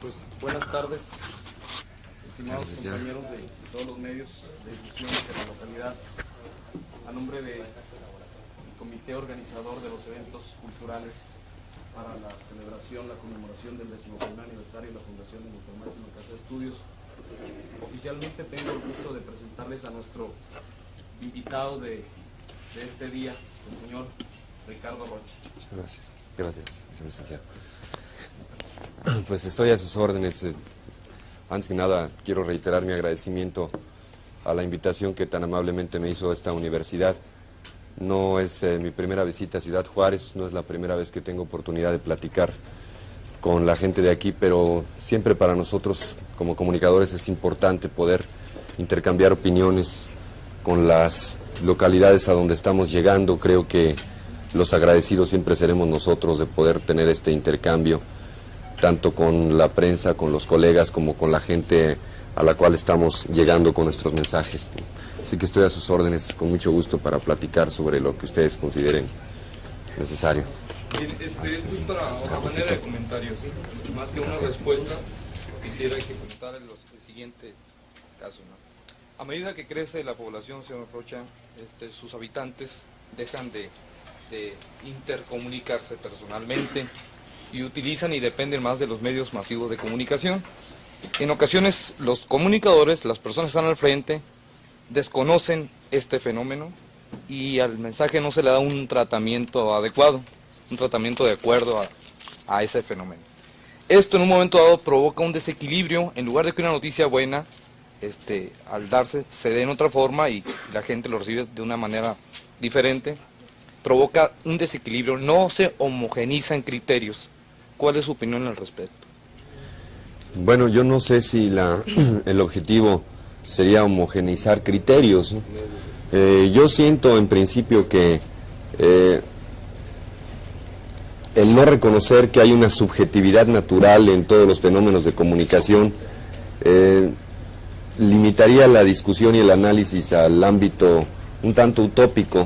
Pues buenas tardes, estimados compañeros de todos los medios de difusión de la localidad. A nombre del comité organizador de los eventos culturales para la celebración, la conmemoración del 11º aniversario de la fundación de nuestra máxima casa de estudios, oficialmente tengo el gusto de presentarles a nuestro invitado de este día, el señor Ricardo Rocha. Muchas gracias, señor licenciado. Pues estoy a sus órdenes. Antes que nada, quiero reiterar mi agradecimiento a la invitación que tan amablemente me hizo esta universidad. No es mi primera visita a Ciudad Juárez, no es la primera vez que tengo oportunidad de platicar con la gente de aquí, pero siempre para nosotros como comunicadores es importante poder intercambiar opiniones con las localidades a donde estamos llegando. Creo que los agradecidos siempre seremos nosotros de poder tener este intercambio, tanto con la prensa, con los colegas, como con la gente a la cual estamos llegando con nuestros mensajes. Así que estoy a sus órdenes con mucho gusto para platicar sobre lo que ustedes consideren necesario. Bien, esto es para una manera de comentarios, ¿sí? Más que una respuesta, quisiera ejecutar el siguiente caso, ¿no? A medida que crece la población, señor Rocha, sus habitantes dejan de intercomunicarse personalmente y utilizan y dependen más de los medios masivos de comunicación. En ocasiones los comunicadores, las personas que están al frente, desconocen este fenómeno y al mensaje no se le da un tratamiento adecuado, un tratamiento de acuerdo a ese fenómeno. Esto en un momento dado provoca un desequilibrio. En lugar de que una noticia buena, al darse, se dé en otra forma y la gente lo recibe de una manera diferente, provoca un desequilibrio, no se homogenizan criterios. ¿Cuál es su opinión al respecto? Bueno, yo no sé si el objetivo sería homogeneizar criterios, ¿no? Yo siento en principio que el no reconocer que hay una subjetividad natural en todos los fenómenos de comunicación limitaría la discusión y el análisis al ámbito un tanto utópico.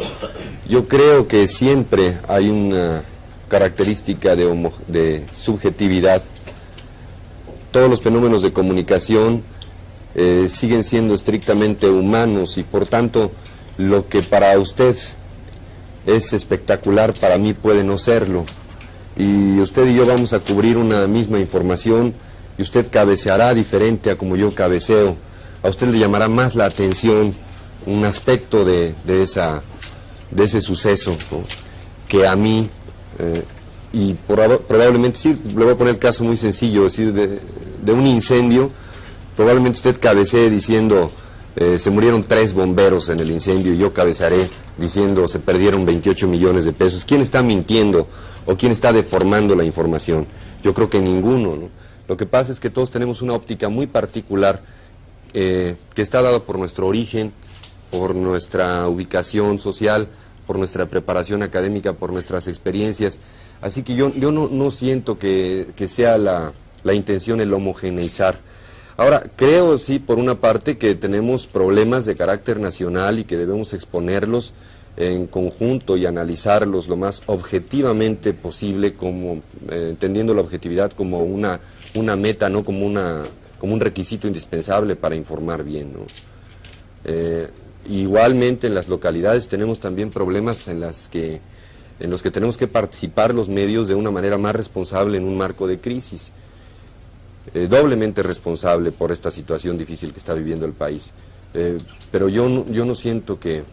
Yo creo que siempre hay una característica de subjetividad. Todos los fenómenos de comunicación siguen siendo estrictamente humanos y por tanto lo que para usted es espectacular para mí puede no serlo. Y usted y yo vamos a cubrir una misma información y usted cabeceará diferente a como yo cabeceo. A usted le llamará más la atención un aspecto de ese suceso, ¿no?, que a mí. Y probablemente, sí, le voy a poner el caso muy sencillo, es decir, de un incendio. Probablemente usted cabecee diciendo se murieron 3 bomberos en el incendio y yo cabecearé diciendo se perdieron 28 millones de pesos. ¿Quién está mintiendo o quién está deformando la información? Yo creo que ninguno, ¿no? Lo que pasa es que todos tenemos una óptica muy particular que está dada por nuestro origen, por nuestra ubicación social, por nuestra preparación académica, por nuestras experiencias. Así que yo no siento que sea la intención el homogeneizar. Ahora, creo sí, por una parte, que tenemos problemas de carácter nacional y que debemos exponerlos en conjunto y analizarlos lo más objetivamente posible, como entendiendo la objetividad como una meta, no como un requisito indispensable para informar bien, ¿no? Igualmente en las localidades tenemos también problemas en los que tenemos que participar los medios de una manera más responsable en un marco de crisis, doblemente responsable por esta situación difícil que está viviendo el país. Pero yo no siento que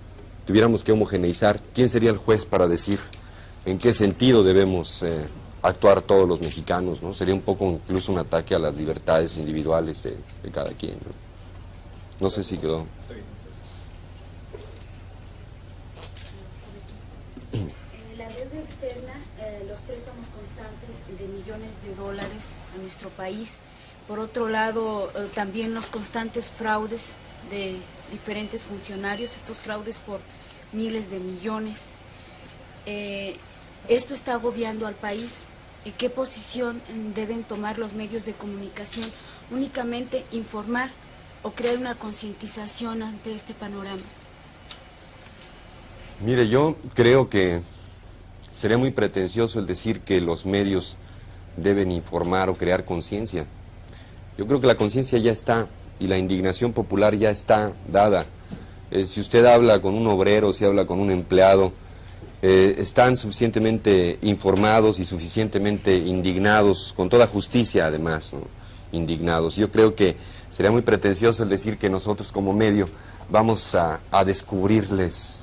tuviéramos que homogeneizar. ¿Quién sería el juez para decir en qué sentido debemos actuar todos los mexicanos, ¿no? Sería un poco incluso un ataque a las libertades individuales de cada quien, ¿no? No sé si quedó. La deuda externa, los préstamos constantes de millones de dólares a nuestro país. Por otro lado, también los constantes fraudes de diferentes funcionarios, estos fraudes por miles de millones. Esto está agobiando al país. ¿Qué posición deben tomar los medios de comunicación? ¿Únicamente informar o crear una concientización ante este panorama? Mire, yo creo que sería muy pretencioso el decir que los medios deben informar o crear conciencia. Yo creo que la conciencia ya está y la indignación popular ya está dada. Si usted habla con un obrero, si habla con un empleado, están suficientemente informados y suficientemente indignados, con toda justicia además, ¿no? Indignados. Yo creo que sería muy pretencioso el decir que nosotros como medio vamos a descubrirles,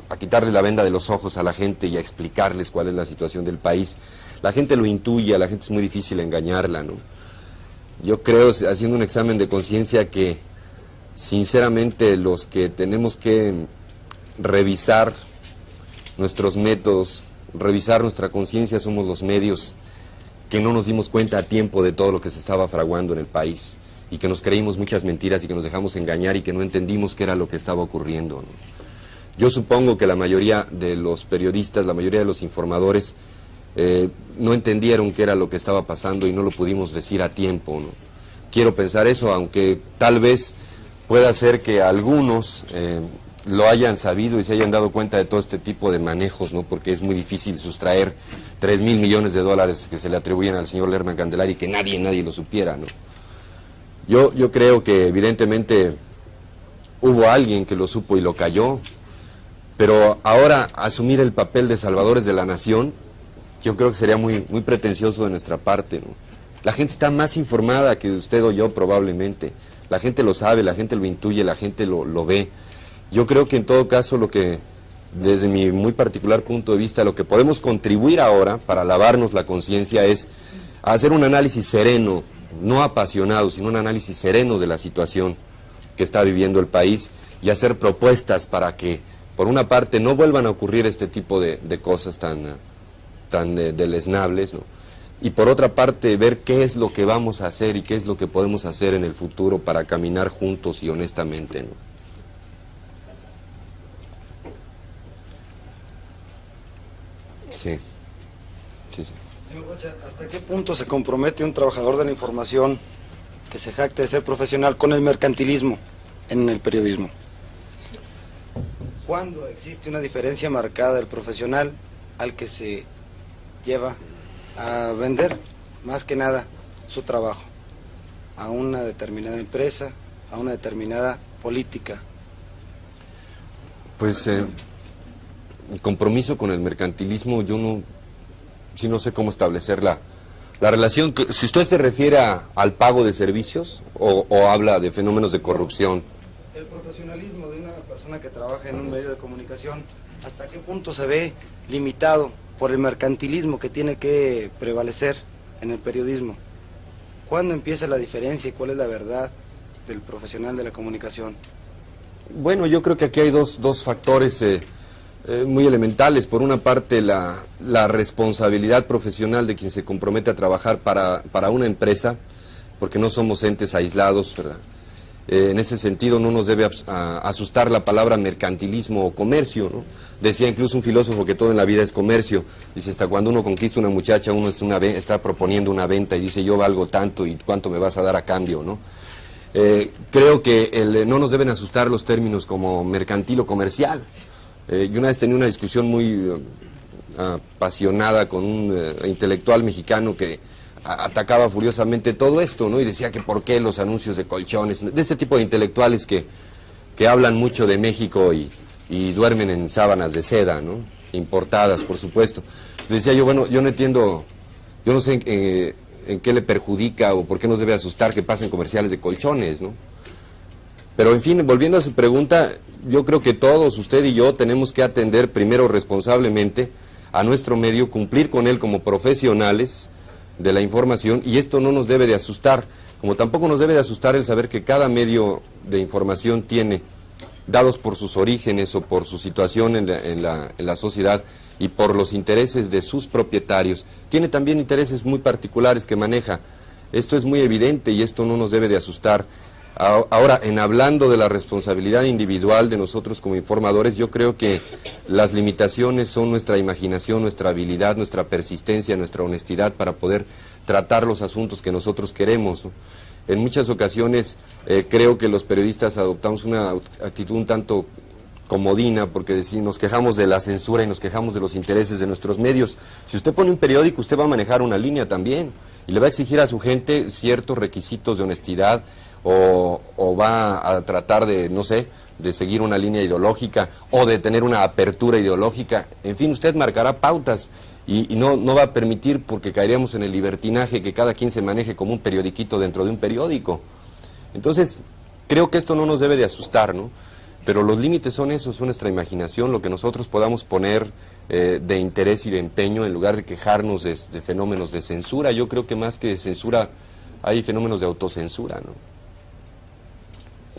a quitarle la venda de los ojos a la gente y a explicarles cuál es la situación del país. La gente lo intuye, a la gente es muy difícil engañarla, ¿no? Yo creo, haciendo un examen de conciencia, que sinceramente los que tenemos que revisar nuestros métodos, revisar nuestra conciencia, somos los medios que no nos dimos cuenta a tiempo de todo lo que se estaba fraguando en el país y que nos creímos muchas mentiras y que nos dejamos engañar y que no entendimos qué era lo que estaba ocurriendo, ¿no? Yo supongo que la mayoría de los periodistas, la mayoría de los informadores no entendieron qué era lo que estaba pasando y no lo pudimos decir a tiempo, ¿no? Quiero pensar eso, aunque tal vez pueda ser que algunos lo hayan sabido y se hayan dado cuenta de todo este tipo de manejos, ¿no? Porque es muy difícil sustraer 3.000 millones de dólares que se le atribuyen al señor Lerman Candelaria y que nadie lo supiera, ¿no? Yo creo que evidentemente hubo alguien que lo supo y lo cayó, pero ahora asumir el papel de salvadores de la nación, yo creo que sería muy pretencioso de nuestra parte, ¿no? La gente está más informada que usted o yo probablemente, la gente lo sabe, la gente lo intuye, la gente lo ve. Yo creo que en todo caso lo que, desde mi muy particular punto de vista, lo que podemos contribuir ahora para lavarnos la conciencia es hacer un análisis sereno, no apasionado, sino un análisis sereno de la situación que está viviendo el país y hacer propuestas para que, por una parte, no vuelvan a ocurrir este tipo de cosas tan deleznables, ¿no? Y por otra parte, ver qué es lo que vamos a hacer y qué es lo que podemos hacer en el futuro para caminar juntos y honestamente, ¿no? Sí. Señor Rocha, ¿hasta qué punto se compromete un trabajador de la información que se jacta de ser profesional con el mercantilismo en el periodismo? ¿Cuándo existe una diferencia marcada del profesional al que se lleva a vender, más que nada, su trabajo a una determinada empresa, a una determinada política? Pues el compromiso con el mercantilismo, yo no sé cómo establecer la relación. Si usted se refiere al pago de servicios o habla de fenómenos de corrupción. El profesionalismo de una persona que trabaja en un medio de comunicación, ¿hasta qué punto se ve limitado por el mercantilismo que tiene que prevalecer en el periodismo? ¿Cuándo empieza la diferencia y cuál es la verdad del profesional de la comunicación? Bueno, yo creo que aquí hay dos factores muy elementales. Por una parte, la responsabilidad profesional de quien se compromete a trabajar para una empresa, porque no somos entes aislados, ¿verdad? En ese sentido no nos debe asustar la palabra mercantilismo o comercio, ¿no? Decía incluso un filósofo que todo en la vida es comercio. Dice, hasta cuando uno conquista una muchacha, uno está proponiendo una venta y dice, yo valgo tanto y cuánto me vas a dar a cambio, ¿no? Creo que no nos deben asustar los términos como mercantil o comercial. Yo una vez tenía una discusión muy apasionada con un intelectual mexicano que atacaba furiosamente todo esto, ¿no? Y decía que por qué los anuncios de colchones, de ese tipo de intelectuales que hablan mucho de México y duermen en sábanas de seda, ¿no? Importadas, por supuesto. Decía yo, bueno, yo no entiendo, yo no sé en qué le perjudica o por qué nos debe asustar que pasen comerciales de colchones, ¿no? Pero en fin, volviendo a su pregunta, yo creo que todos, usted y yo, tenemos que atender primero responsablemente a nuestro medio, cumplir con él como profesionales de la información, y esto no nos debe de asustar, como tampoco nos debe de asustar el saber que cada medio de información tiene, dados por sus orígenes o por su situación en la sociedad y por los intereses de sus propietarios, tiene también intereses muy particulares que maneja. Esto es muy evidente y esto no nos debe de asustar. Ahora, en hablando de la responsabilidad individual de nosotros como informadores, yo creo que las limitaciones son nuestra imaginación, nuestra habilidad, nuestra persistencia, nuestra honestidad para poder tratar los asuntos que nosotros queremos, ¿no? En muchas ocasiones creo que los periodistas adoptamos una actitud un tanto comodina, porque nos quejamos de la censura y nos quejamos de los intereses de nuestros medios. Si usted pone un periódico, usted va a manejar una línea también, y le va a exigir a su gente ciertos requisitos de honestidad o va a tratar de, no sé, de seguir una línea ideológica o de tener una apertura ideológica. En fin, usted marcará pautas y no va a permitir, porque caeríamos en el libertinaje, que cada quien se maneje como un periodiquito dentro de un periódico. Entonces, creo que esto no nos debe de asustar, ¿no? Pero los límites son esos, son nuestra imaginación, lo que nosotros podamos poner de interés y de empeño, en lugar de quejarnos de fenómenos de censura. Yo creo que más que de censura hay fenómenos de autocensura, ¿no?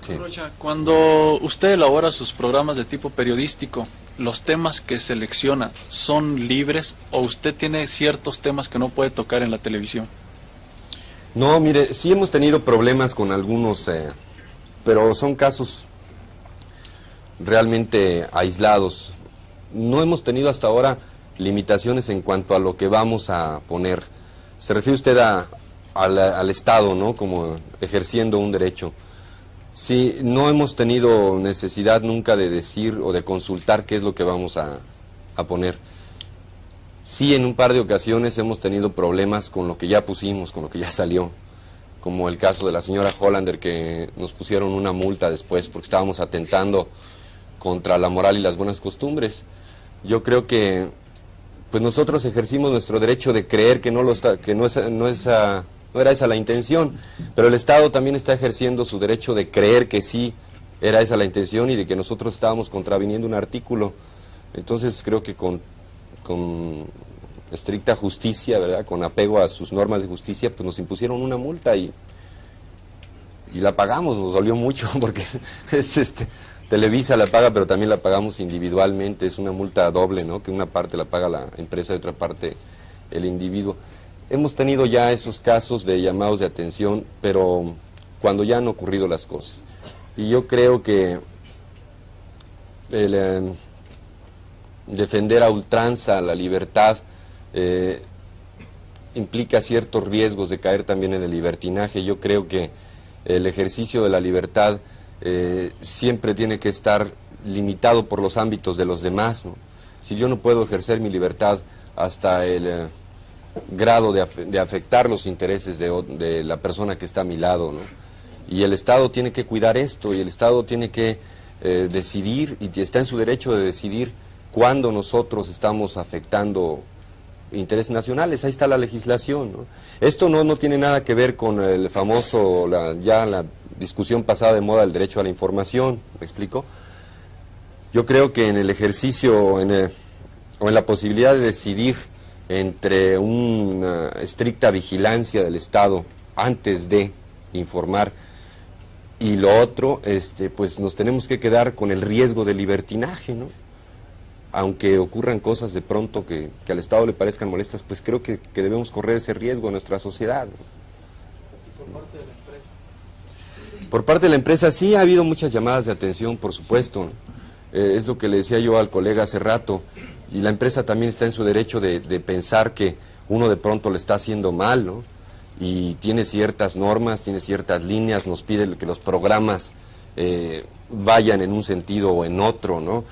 Sí. Rocha, cuando usted elabora sus programas de tipo periodístico, ¿los temas que selecciona son libres o usted tiene ciertos temas que no puede tocar en la televisión? No, mire, sí hemos tenido problemas con algunos, pero son casos realmente aislados. No hemos tenido hasta ahora limitaciones en cuanto a lo que vamos a poner. Se refiere usted al Estado, ¿no? Como ejerciendo un derecho. Sí, no hemos tenido necesidad nunca de decir o de consultar qué es lo que vamos a poner. Sí, en un par de ocasiones hemos tenido problemas con lo que ya pusimos, con lo que ya salió, como el caso de la señora Hollander, que nos pusieron una multa después porque estábamos atentando contra la moral y las buenas costumbres. Yo creo que pues nosotros ejercimos nuestro derecho de creer que no era esa la intención, pero el Estado también está ejerciendo su derecho de creer que sí era esa la intención y de que nosotros estábamos contraviniendo un artículo. Entonces creo que con estricta justicia, ¿verdad?, con apego a sus normas de justicia, pues nos impusieron una multa y la pagamos. Nos dolió mucho porque Televisa la paga, pero también la pagamos individualmente. Es una multa doble, ¿no?, que una parte la paga la empresa y otra parte el individuo. Hemos tenido ya esos casos de llamados de atención, pero cuando ya han ocurrido las cosas. Y yo creo que defender a ultranza la libertad implica ciertos riesgos de caer también en el libertinaje. Yo creo que el ejercicio de la libertad siempre tiene que estar limitado por los ámbitos de los demás, ¿no? Si yo no puedo ejercer mi libertad hasta el grado de afectar los intereses de la persona que está a mi lado, ¿no? Y el Estado tiene que cuidar esto, y el Estado tiene que decidir, y está en su derecho de decidir cuándo nosotros estamos afectando intereses nacionales. Ahí está la legislación, ¿no? Esto no tiene nada que ver con el famoso, la discusión pasada de moda del derecho a la información, ¿me explico? Yo creo que en el ejercicio o en la posibilidad de decidir entre una estricta vigilancia del Estado antes de informar y lo otro, pues nos tenemos que quedar con el riesgo de libertinaje, ¿no? Aunque ocurran cosas de pronto que al Estado le parezcan molestas, pues creo que debemos correr ese riesgo en nuestra sociedad, ¿no? ¿Por parte de la empresa? Por parte de la empresa sí ha habido muchas llamadas de atención, por supuesto, ¿no? Es lo que le decía yo al colega hace rato, y la empresa también está en su derecho de pensar que uno de pronto le está haciendo mal, ¿no? Y tiene ciertas normas, tiene ciertas líneas, nos pide que los programas vayan en un sentido o en otro, ¿no?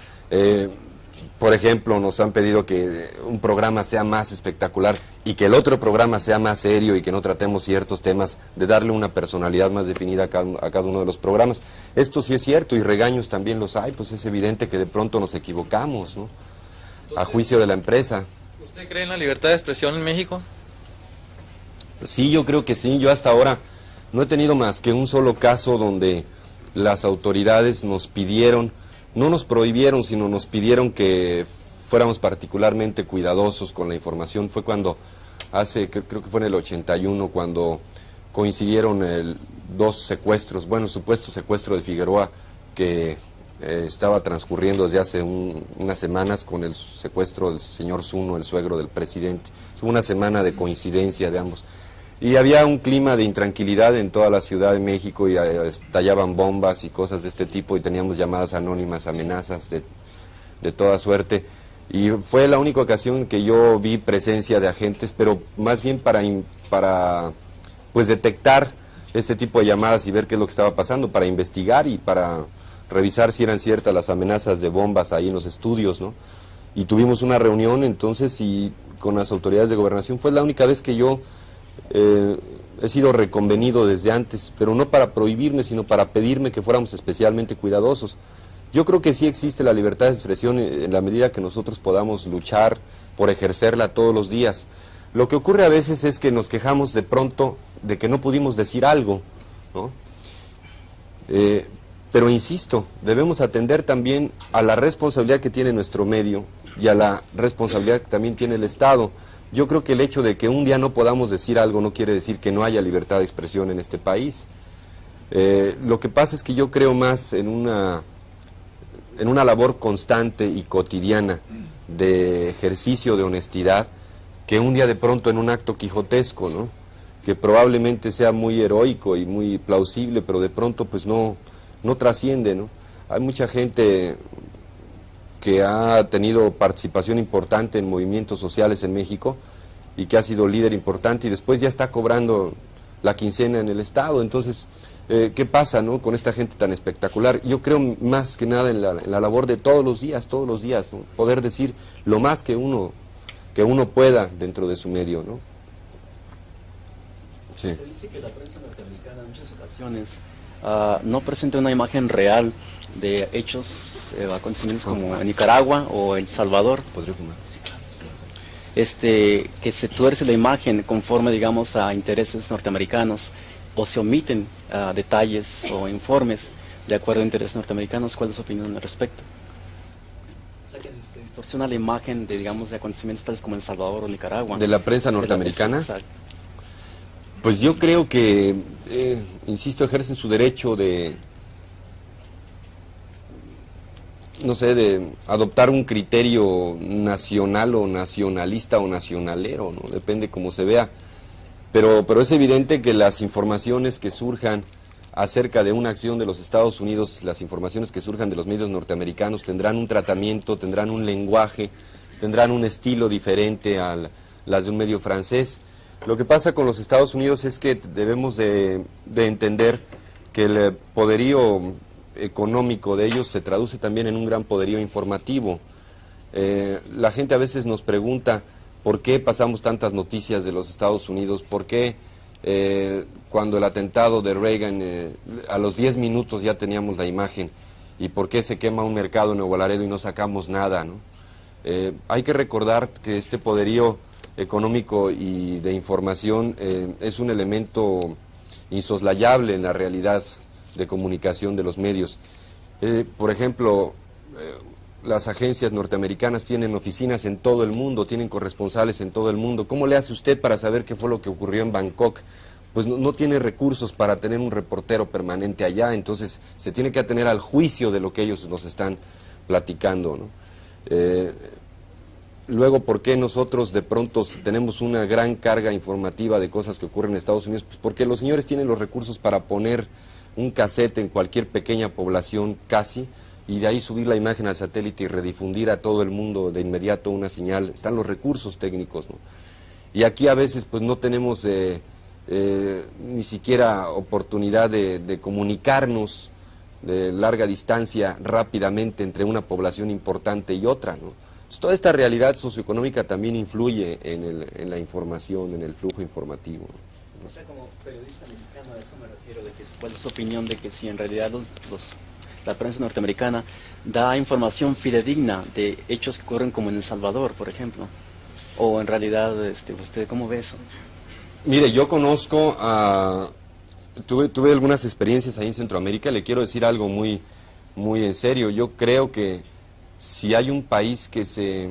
Por ejemplo, nos han pedido que un programa sea más espectacular y que el otro programa sea más serio y que no tratemos ciertos temas, de darle una personalidad más definida a cada uno de los programas. Esto sí es cierto, y regaños también los hay, pues es evidente que de pronto nos equivocamos, ¿no?, a juicio de la empresa. ¿Usted cree en la libertad de expresión en México? Sí, yo creo que sí. Yo hasta ahora no he tenido más que un solo caso donde las autoridades nos pidieron, no nos prohibieron, sino nos pidieron que fuéramos particularmente cuidadosos con la información. Fue cuando, creo que fue en el 81, cuando coincidieron dos secuestros, bueno, el supuesto secuestro de Figueroa, que estaba transcurriendo desde hace unas semanas, con el secuestro del señor Zuno, el suegro del presidente. Fue una semana de coincidencia de ambos. Y había un clima de intranquilidad en toda la Ciudad de México, y estallaban bombas y cosas de este tipo, y teníamos llamadas anónimas, amenazas de toda suerte. Y fue la única ocasión en que yo vi presencia de agentes, pero más bien para pues detectar este tipo de llamadas y ver qué es lo que estaba pasando, para investigar y para revisar si eran ciertas las amenazas de bombas ahí en los estudios, ¿no? Y tuvimos una reunión entonces y con las autoridades de gobernación. Fue la única vez que yo he sido reconvenido desde antes, pero no para prohibirme, sino para pedirme que fuéramos especialmente cuidadosos. Yo creo que sí existe la libertad de expresión en la medida que nosotros podamos luchar por ejercerla todos los días. Lo que ocurre a veces es que nos quejamos de pronto de que no pudimos decir algo, ¿no? Pero insisto, debemos atender también a la responsabilidad que tiene nuestro medio y a la responsabilidad que también tiene el Estado. Yo creo que el hecho de que un día no podamos decir algo no quiere decir que no haya libertad de expresión en este país. Lo que pasa es que yo creo más en una labor constante y cotidiana de ejercicio de honestidad que un día de pronto en un acto quijotesco, ¿no? Que probablemente sea muy heroico y muy plausible, pero de pronto pues no trasciende, ¿no? Hay mucha gente que ha tenido participación importante en movimientos sociales en México y que ha sido líder importante y después ya está cobrando la quincena en el Estado. Entonces, ¿qué pasa, no, con esta gente tan espectacular? Yo creo más que nada en la labor de todos los días, ¿no? Poder decir lo más que uno pueda dentro de su medio, ¿no? Sí. Se dice que la prensa norteamericana en muchas ocasiones no presenta una imagen real de hechos, acontecimientos como en Nicaragua o El Salvador. ¿Podría fumar? Sí, claro. Que se tuerce la imagen conforme, digamos, a intereses norteamericanos, o se omiten detalles o informes de acuerdo a intereses norteamericanos. ¿Cuál es su opinión al respecto? O sea, que se distorsiona la imagen de, digamos, de acontecimientos tales como El Salvador o Nicaragua. ¿De la prensa norteamericana? Exacto. Pues yo creo que, insisto, ejercen su derecho de, no sé, de adoptar un criterio nacional o nacionalista o nacionalero, ¿no? Depende cómo se vea. Pero es evidente que las informaciones que surjan acerca de una acción de los Estados Unidos, las informaciones que surjan de los medios norteamericanos tendrán un tratamiento, tendrán un lenguaje, tendrán un estilo diferente a las de un medio francés. Lo que pasa con los Estados Unidos es que debemos de entender que el poderío económico de ellos se traduce también en un gran poderío informativo. La gente a veces nos pregunta por qué pasamos tantas noticias de los Estados Unidos, por qué cuando el atentado de Reagan a los 10 minutos ya teníamos la imagen, y por qué se quema un mercado en Nuevo Laredo y no sacamos nada, ¿no? Hay que recordar que este poderío económico y de información es un elemento insoslayable en la realidad de comunicación de los medios. Por ejemplo, las agencias norteamericanas tienen oficinas en todo el mundo, tienen corresponsales en todo el mundo. ¿Cómo le hace usted para saber qué fue lo que ocurrió en Bangkok? Pues no tiene recursos para tener un reportero permanente allá, entonces se tiene que atener al juicio de lo que ellos nos están platicando, ¿no? Luego, ¿por qué nosotros de pronto tenemos una gran carga informativa de cosas que ocurren en Estados Unidos? Pues porque los señores tienen los recursos para poner un cassette en cualquier pequeña población casi, y de ahí subir la imagen al satélite y redifundir a todo el mundo de inmediato una señal. Están los recursos técnicos, ¿no? Y aquí a veces pues no tenemos ni siquiera oportunidad de comunicarnos de larga distancia rápidamente entre una población importante y otra, ¿no? Entonces, toda esta realidad socioeconómica también influye en la información, en el flujo informativo. O sea, como periodista mexicano, a eso me refiero, de que cuál es su opinión de que si en realidad la prensa norteamericana da información fidedigna de hechos que ocurren como en El Salvador, por ejemplo, o en realidad, ¿usted cómo ve eso? Mire, yo conozco tuve algunas experiencias ahí en Centroamérica. Le quiero decir algo muy en serio. Yo creo que si hay un país que se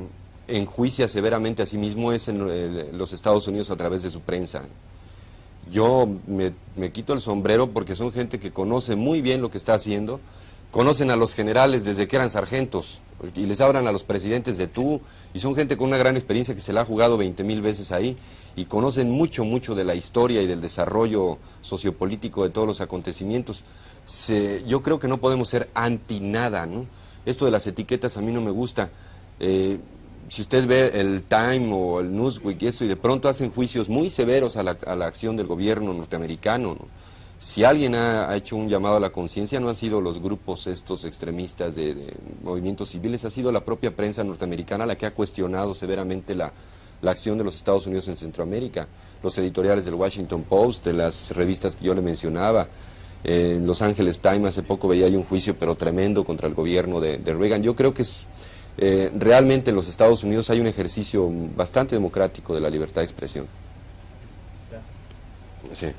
enjuicia severamente a sí mismo es en los Estados Unidos a través de su prensa. Yo me quito el sombrero porque son gente que conoce muy bien lo que está haciendo, conocen a los generales desde que eran sargentos y les hablan a los presidentes de tú, y son gente con una gran experiencia que se la ha jugado 20,000 veces ahí y conocen mucho de la historia y del desarrollo sociopolítico de todos los acontecimientos. Yo creo que no podemos ser anti nada, ¿no? Esto de las etiquetas a mí no me gusta. Si usted ve el Time o el Newsweek y eso, y de pronto hacen juicios muy severos a la acción del gobierno norteamericano, ¿no? Si alguien ha hecho un llamado a la conciencia, no han sido los grupos estos extremistas de movimientos civiles, ha sido la propia prensa norteamericana la que ha cuestionado severamente la la acción de los Estados Unidos en Centroamérica, los editoriales del Washington Post, de las revistas que yo le mencionaba. En Los Angeles Times hace poco veía ahí un juicio pero tremendo contra el gobierno de Reagan. Yo creo que realmente en los Estados Unidos hay un ejercicio bastante democrático de la libertad de expresión. Sí. ¿En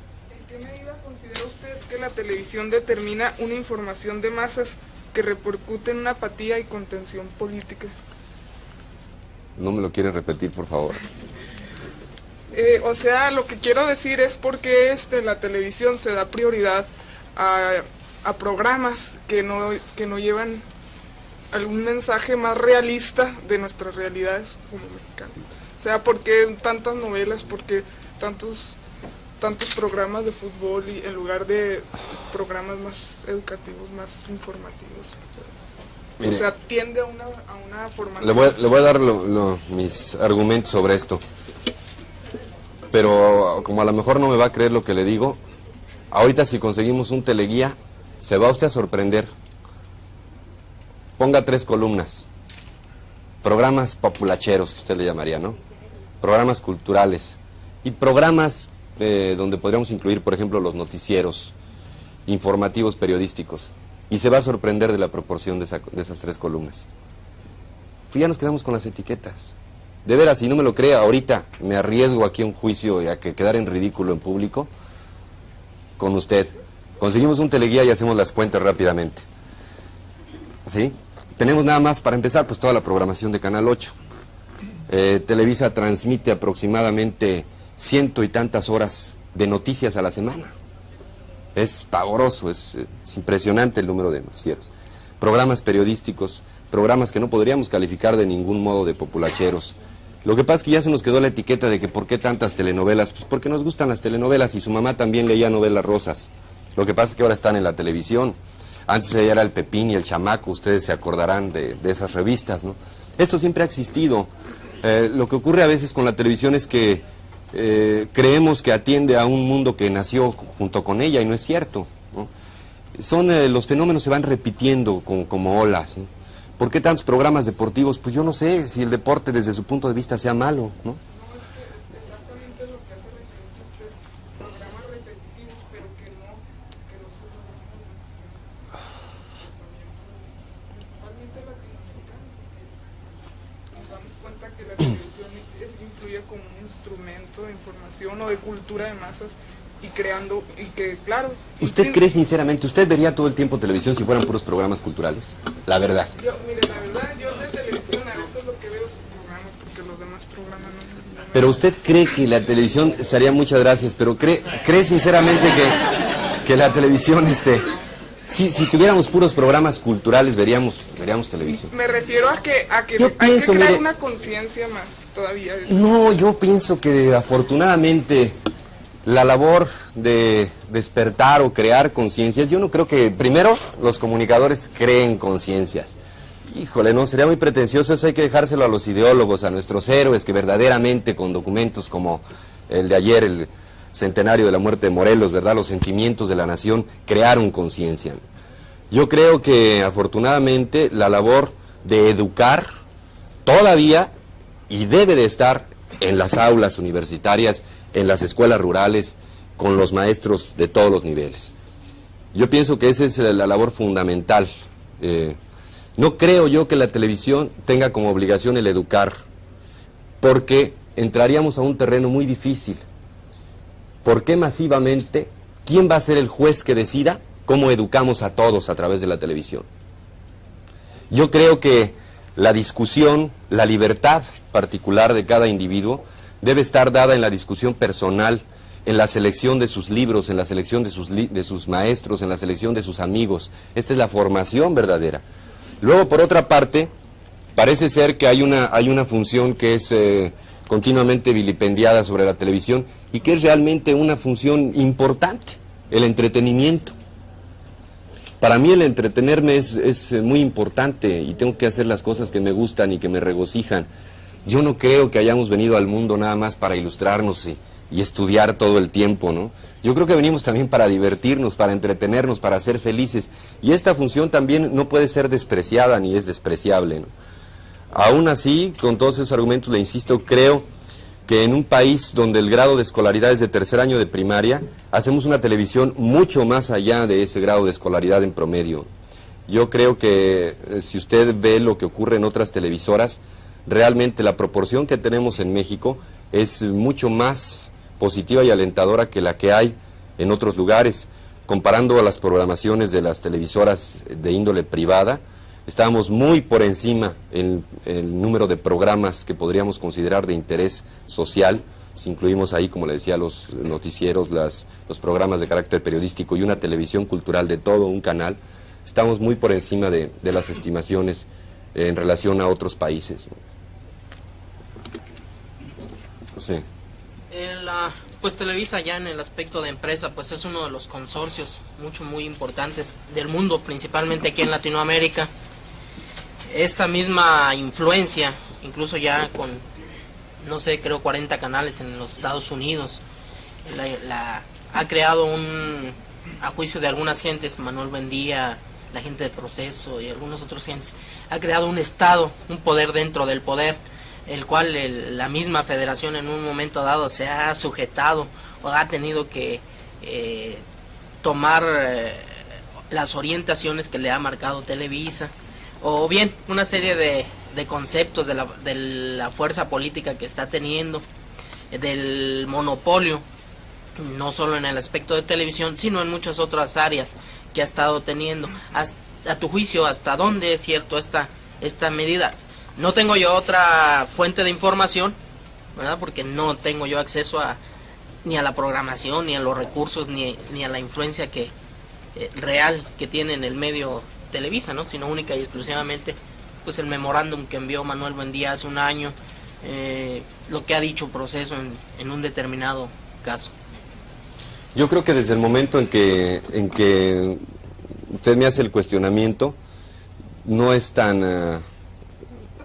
qué medida considera usted que la televisión determina una información de masas que repercute en una apatía y contención política? No me lo quiere repetir, por favor. O sea, lo que quiero decir es por qué la televisión se da prioridad a programas que no llevan algún mensaje más realista de nuestras realidades como mexicanos. O sea, ¿por qué tantas novelas, por qué tantos programas de fútbol y en lugar de programas más educativos, más informativos? Mire, o sea, tiende a una formación. Le voy a dar mis argumentos sobre esto. Pero como a lo mejor no me va a creer lo que le digo, ahorita si conseguimos un teleguía, se va usted a sorprender. Ponga 3 columnas. Programas populacheros, que usted le llamaría, ¿no? Programas culturales. Y programas donde podríamos incluir, por ejemplo, los noticieros, informativos periodísticos. Y se va a sorprender de la proporción de esas 3 columnas. Pues ya nos quedamos con las etiquetas. De veras, si no me lo cree, ahorita me arriesgo aquí a un juicio y a que quedar en ridículo en público con usted. Conseguimos un teleguía y hacemos las cuentas rápidamente. ¿Sí? Tenemos nada más, para empezar, pues toda la programación de Canal 8. Televisa transmite aproximadamente 100 y tantas horas de noticias a la semana. Es pavoroso, es impresionante el número de noticieros. Programas periodísticos, programas que no podríamos calificar de ningún modo de populacheros. Lo que pasa es que ya se nos quedó la etiqueta de que ¿por qué tantas telenovelas? Pues porque nos gustan las telenovelas y su mamá también leía novelas rosas. Lo que pasa es que ahora están en la televisión. Antes ella era el Pepín y el Chamaco, ustedes se acordarán de esas revistas, ¿no? Esto siempre ha existido. Lo que ocurre a veces con la televisión es que creemos que atiende a un mundo que nació junto con ella y no es cierto, ¿no? Los fenómenos se van repitiendo como olas, ¿no? ¿Por qué tantos programas deportivos? Pues yo no sé si el deporte desde su punto de vista sea malo, ¿no? Exactamente lo que hace referencia usted, programas repetitivos, pero que no son los principalmente latinoamericanos. Nos damos cuenta que la televisión influye como un instrumento de información o de cultura de masas y creando, y que claro... ¿Usted cree sinceramente, usted vería todo el tiempo televisión si fueran puros programas culturales? La verdad. Mire, la verdad, yo de televisión a veces lo que veo es programas, porque los demás programas no... Pero usted cree que la televisión, sería muchas gracias, pero cree sinceramente que la televisión, si tuviéramos puros programas culturales, veríamos televisión. Me refiero a que Yo hay pienso, que crear mire, una conciencia más todavía. No, yo pienso que afortunadamente la labor de despertar o crear conciencias, yo no creo que, primero, los comunicadores creen conciencias. Híjole, no, sería muy pretencioso, eso hay que dejárselo a los ideólogos, a nuestros héroes que verdaderamente con documentos como el de ayer, el centenario de la muerte de Morelos, ¿verdad?, los sentimientos de la nación, crearon conciencia. Yo creo que afortunadamente la labor de educar todavía y debe de estar en las aulas universitarias, en las escuelas rurales, con los maestros de todos los niveles. Yo pienso que esa es la labor fundamental. No creo yo que la televisión tenga como obligación el educar, porque entraríamos a un terreno muy difícil. ¿Por qué masivamente? ¿Quién va a ser el juez que decida cómo educamos a todos a través de la televisión? Yo creo que la discusión, la libertad particular de cada individuo debe estar dada en la discusión personal, en la selección de sus libros, en la selección de sus maestros, en la selección de sus amigos. Esta es la formación verdadera. Luego, por otra parte, parece ser que hay una función que es continuamente vilipendiada sobre la televisión y que es realmente una función importante, el entretenimiento. Para mí el entretenerme es muy importante y tengo que hacer las cosas que me gustan y que me regocijan. Yo no creo que hayamos venido al mundo nada más para ilustrarnos y estudiar todo el tiempo, ¿no? Yo creo que venimos también para divertirnos, para entretenernos, para ser felices. Y esta función también no puede ser despreciada ni es despreciable, ¿no? Aún así, con todos esos argumentos, le insisto, creo que en un país donde el grado de escolaridad es de tercer año de primaria, hacemos una televisión mucho más allá de ese grado de escolaridad en promedio. Yo creo que si usted ve lo que ocurre en otras televisoras, realmente la proporción que tenemos en México es mucho más positiva y alentadora que la que hay en otros lugares. Comparando a las programaciones de las televisoras de índole privada, estábamos muy por encima en el número de programas que podríamos considerar de interés social. Si incluimos ahí, como le decía, los noticieros, los programas de carácter periodístico y una televisión cultural de todo un canal, estamos muy por encima de las estimaciones en relación a otros países. Sí. Pues Televisa ya en el aspecto de empresa, pues es uno de los consorcios muy importantes del mundo, principalmente aquí en Latinoamérica. Esta misma influencia, incluso ya con, no sé, creo 40 canales en los Estados Unidos, ha creado a juicio de algunas gentes, Manuel Buendía, la gente de Proceso y algunos otros gentes, ha creado un Estado, un poder dentro del poder, el cual la misma federación en un momento dado se ha sujetado o ha tenido que tomar las orientaciones que le ha marcado Televisa, o bien una serie de conceptos de la fuerza política que está teniendo, del monopolio, no solo en el aspecto de televisión, sino en muchas otras áreas que ha estado teniendo. A tu juicio, ¿hasta dónde es cierto esta medida? No tengo yo otra fuente de información, ¿verdad? Porque no tengo yo acceso ni a la programación, ni a los recursos, ni a la influencia real que tiene en el medio Televisa, ¿no? Sino única y exclusivamente pues el memorándum que envió Manuel Buendía hace un año, lo que ha dicho Proceso en un determinado caso. Yo creo que desde el momento en que usted me hace el cuestionamiento, no es tan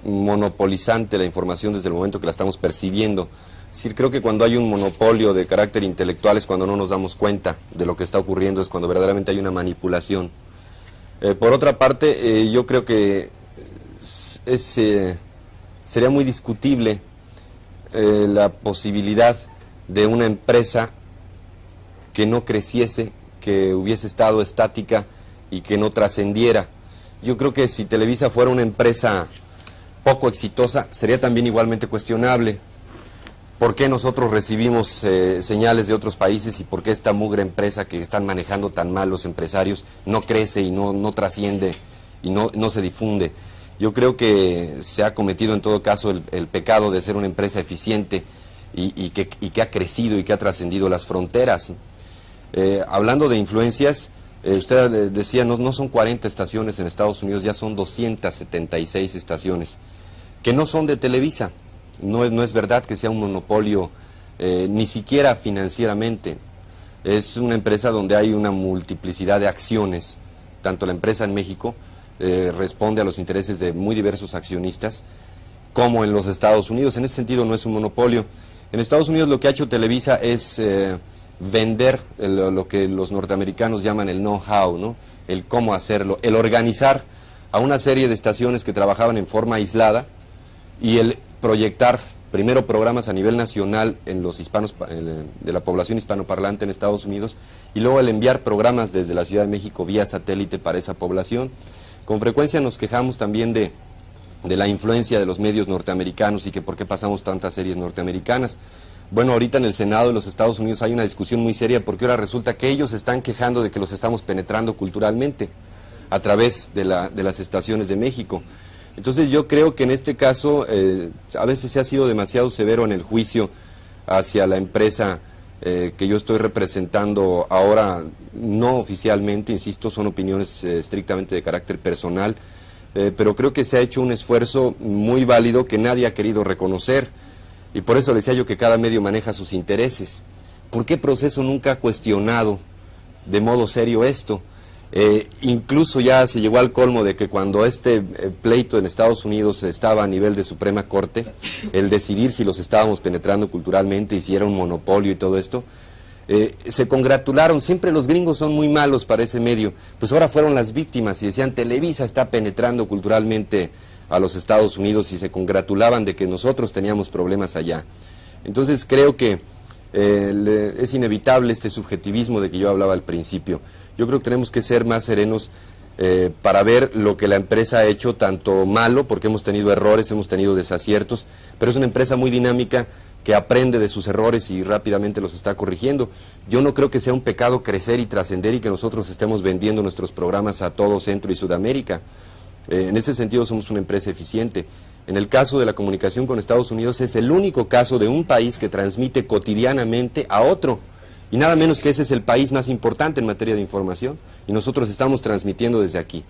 monopolizante la información desde el momento que la estamos percibiendo. Es decir, creo que cuando hay un monopolio de carácter intelectual es cuando no nos damos cuenta de lo que está ocurriendo, es cuando verdaderamente hay una manipulación. Por otra parte, yo creo que sería muy discutible la posibilidad de una empresa que no creciese, que hubiese estado estática y que no trascendiera. Yo creo que si Televisa fuera una empresa poco exitosa, sería también igualmente cuestionable. ¿Por qué nosotros recibimos señales de otros países y por qué esta mugre empresa que están manejando tan mal los empresarios no crece y no trasciende y no se difunde? Yo creo que se ha cometido en todo caso el pecado de ser una empresa eficiente y que ha crecido y que ha trascendido las fronteras. Hablando de influencias, usted decía, no son 40 estaciones en Estados Unidos, ya son 276 estaciones, que no son de Televisa. No es verdad que sea un monopolio, ni siquiera financieramente. Es una empresa donde hay una multiplicidad de acciones. Tanto la empresa en México responde a los intereses de muy diversos accionistas, como en los Estados Unidos. En ese sentido no es un monopolio. En Estados Unidos lo que ha hecho Televisa es vender lo que los norteamericanos llaman el know-how, ¿no? El cómo hacerlo, el organizar a una serie de estaciones que trabajaban en forma aislada y el proyectar primero programas a nivel nacional en los hispanos, de la población hispanoparlante en Estados Unidos, y luego el enviar programas desde la Ciudad de México vía satélite para esa población. Con frecuencia nos quejamos también de la influencia de los medios norteamericanos y que por qué pasamos tantas series norteamericanas. Bueno, ahorita en el Senado de los Estados Unidos hay una discusión muy seria porque ahora resulta que ellos están quejando de que los estamos penetrando culturalmente a través de las estaciones de México. Entonces yo creo que en este caso a veces se ha sido demasiado severo en el juicio hacia la empresa que yo estoy representando ahora, no oficialmente, insisto, son opiniones estrictamente de carácter personal, pero creo que se ha hecho un esfuerzo muy válido que nadie ha querido reconocer, y por eso le decía yo que cada medio maneja sus intereses. ¿Por qué Proceso nunca ha cuestionado de modo serio esto? Incluso ya se llegó al colmo de que cuando este pleito en Estados Unidos estaba a nivel de Suprema Corte, el decidir si los estábamos penetrando culturalmente y si era un monopolio y todo esto, se congratularon. Siempre los gringos son muy malos para ese medio, pues ahora fueron las víctimas y decían Televisa está penetrando culturalmente a los Estados Unidos y se congratulaban de que nosotros teníamos problemas allá. Entonces creo que es inevitable este subjetivismo de que yo hablaba al principio. Yo creo que tenemos que ser más serenos para ver lo que la empresa ha hecho, tanto malo, porque hemos tenido errores, hemos tenido desaciertos, pero es una empresa muy dinámica que aprende de sus errores y rápidamente los está corrigiendo. Yo no creo que sea un pecado crecer y trascender y que nosotros estemos vendiendo nuestros programas a todo Centro y Sudamérica. En ese sentido somos una empresa eficiente. En el caso de la comunicación con Estados Unidos es el único caso de un país que transmite cotidianamente a otro. Y nada menos que ese es el país más importante en materia de información. Y nosotros estamos transmitiendo desde aquí.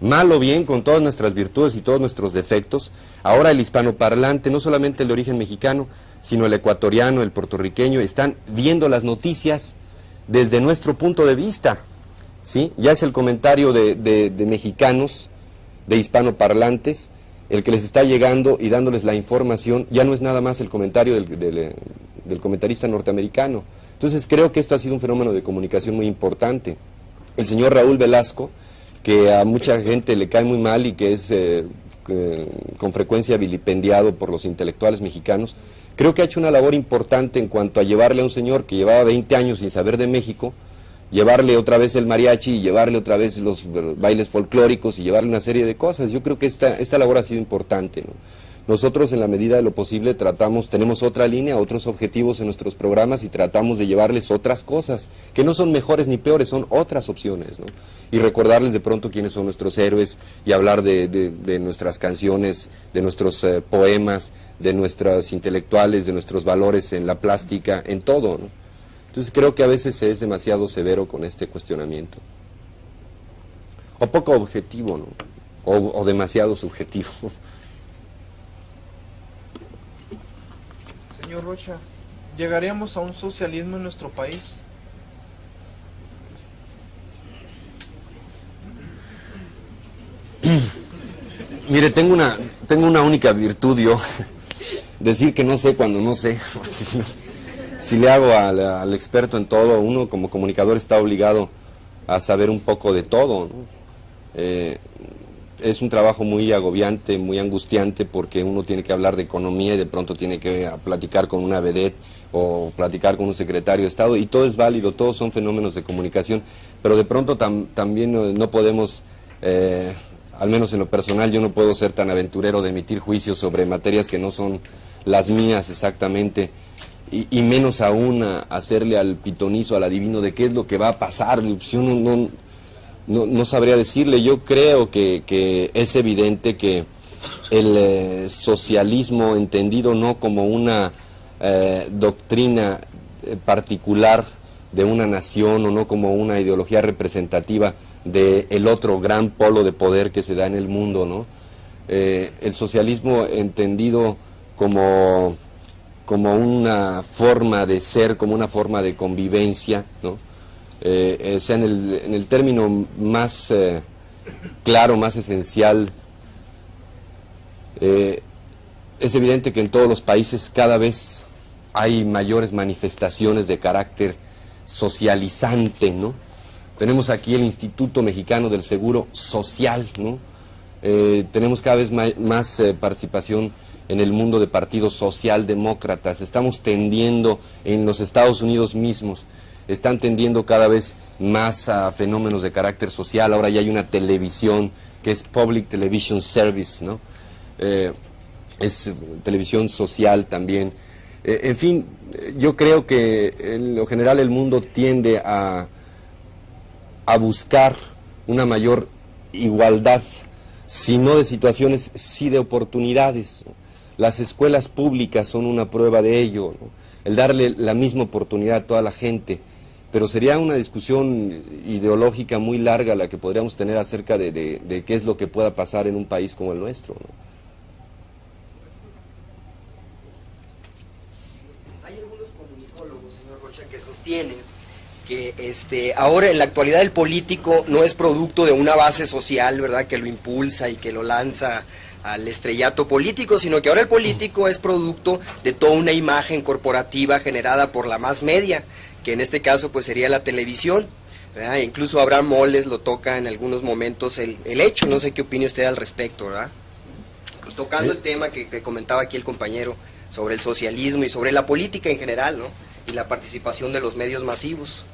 Mal o bien, con todas nuestras virtudes y todos nuestros defectos, ahora el hispanoparlante, no solamente el de origen mexicano, sino el ecuatoriano, el puertorriqueño, están viendo las noticias desde nuestro punto de vista, ¿sí? Ya es el comentario de mexicanos, de hispanoparlantes, el que les está llegando y dándoles la información, ya no es nada más el comentario del comentarista norteamericano. Entonces creo que esto ha sido un fenómeno de comunicación muy importante. El señor Raúl Velasco, que a mucha gente le cae muy mal y que es con frecuencia vilipendiado por los intelectuales mexicanos, creo que ha hecho una labor importante en cuanto a llevarle a un señor que llevaba 20 años sin saber de México, llevarle otra vez el mariachi y llevarle otra vez los bailes folclóricos y llevarle una serie de cosas. Yo creo que esta labor ha sido importante, ¿no? Nosotros en la medida de lo posible tenemos otra línea, otros objetivos en nuestros programas y tratamos de llevarles otras cosas, que no son mejores ni peores, son otras opciones, ¿no? Y recordarles de pronto quiénes son nuestros héroes y hablar de nuestras canciones, de nuestros poemas, de nuestros intelectuales, de nuestros valores en la plástica, en todo, ¿no? Entonces creo que a veces se es demasiado severo con este cuestionamiento. O poco objetivo, ¿no? O demasiado subjetivo. Señor Rocha, ¿llegaríamos a un socialismo en nuestro país? Mire, tengo una única virtud yo, decir que no sé cuando no sé, porque si le hago al experto en todo, uno como comunicador está obligado a saber un poco de todo, ¿no? Es un trabajo muy agobiante, muy angustiante, porque uno tiene que hablar de economía y de pronto tiene que platicar con una vedette o platicar con un secretario de Estado, y todo es válido, todos son fenómenos de comunicación, pero de pronto también no podemos, al menos en lo personal, yo no puedo ser tan aventurero de emitir juicios sobre materias que no son las mías exactamente, y menos aún hacerle al pitonizo, al adivino de qué es lo que va a pasar. Yo no sabría decirle. Yo creo que es evidente que el socialismo, entendido no como una doctrina particular de una nación o no como una ideología representativa del otro gran polo de poder que se da en el mundo, ¿no? El socialismo entendido como una forma de ser, como una forma de convivencia, ¿no? Sea en el término más claro, más esencial, es evidente que en todos los países cada vez hay mayores manifestaciones de carácter socializante, ¿no? Tenemos aquí el Instituto Mexicano del Seguro Social, ¿no? Tenemos cada vez más participación en el mundo de partidos socialdemócratas. Estamos tendiendo en los Estados Unidos mismos, están tendiendo cada vez más a fenómenos de carácter social. Ahora ya hay una televisión que es Public Television Service, ¿no? Es televisión social también. En fin, yo creo que en lo general el mundo tiende a buscar una mayor igualdad, si no de situaciones, sí de oportunidades, ¿no? Las escuelas públicas son una prueba de ello, ¿no? El darle la misma oportunidad a toda la gente, pero sería una discusión ideológica muy larga la que podríamos tener acerca de qué es lo que pueda pasar en un país como el nuestro, ¿no? Hay algunos comunicólogos, señor Rocha, que sostienen que ahora en la actualidad el político no es producto de una base social, ¿verdad?, que lo impulsa y que lo lanza al estrellato político, sino que ahora el político es producto de toda una imagen corporativa generada por la más media, que en este caso pues sería la televisión, ¿verdad? Incluso Abraham Moles lo toca en algunos momentos el hecho. No sé qué opina usted al respecto, ¿verdad? tocando el tema que comentaba aquí el compañero sobre el socialismo y sobre la política en general, ¿no? Y la participación de los medios masivos.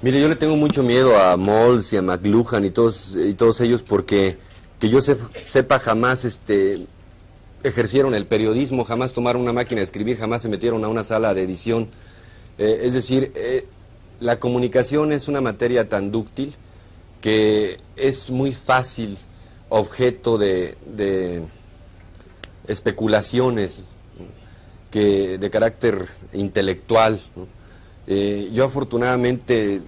Mire, yo le tengo mucho miedo a Malls y a McLuhan y todos ellos porque que yo sepa jamás ejercieron el periodismo, jamás tomaron una máquina de escribir, jamás se metieron a una sala de edición. Es decir, la comunicación es una materia tan dúctil que es muy fácil objeto de especulaciones de carácter intelectual, ¿no? Yo afortunadamente,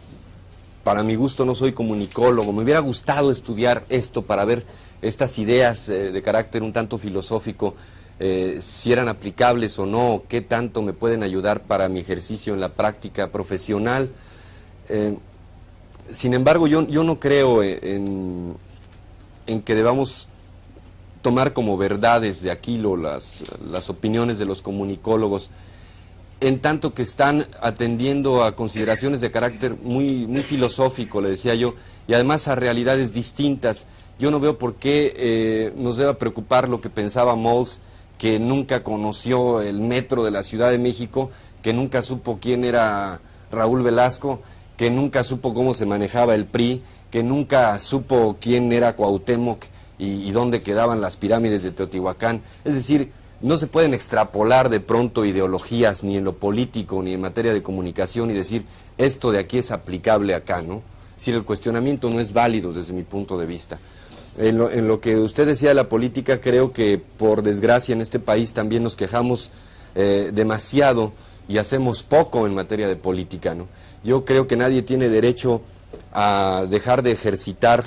para mi gusto, no soy comunicólogo. Me hubiera gustado estudiar esto para ver estas ideas de carácter un tanto filosófico, si eran aplicables o no, qué tanto me pueden ayudar para mi ejercicio en la práctica profesional. Sin embargo, yo no creo en que debamos tomar como verdades de Aquilo las opiniones de los comunicólogos, en tanto que están atendiendo a consideraciones de carácter muy filosófico, le decía yo, y además a realidades distintas. Yo no veo por qué nos deba preocupar lo que pensaba Malls, que nunca conoció el metro de la Ciudad de México, que nunca supo quién era Raúl Velasco, que nunca supo cómo se manejaba el PRI, que nunca supo quién era Cuauhtémoc y dónde quedaban las pirámides de Teotihuacán. Es decir, no se pueden extrapolar de pronto ideologías ni en lo político ni en materia de comunicación y decir esto de aquí es aplicable acá, ¿no? Es decir, el cuestionamiento no es válido desde mi punto de vista. En lo que usted decía de la política, creo que por desgracia en este país también nos quejamos demasiado y hacemos poco en materia de política, ¿no? Yo creo que nadie tiene derecho a dejar de ejercitar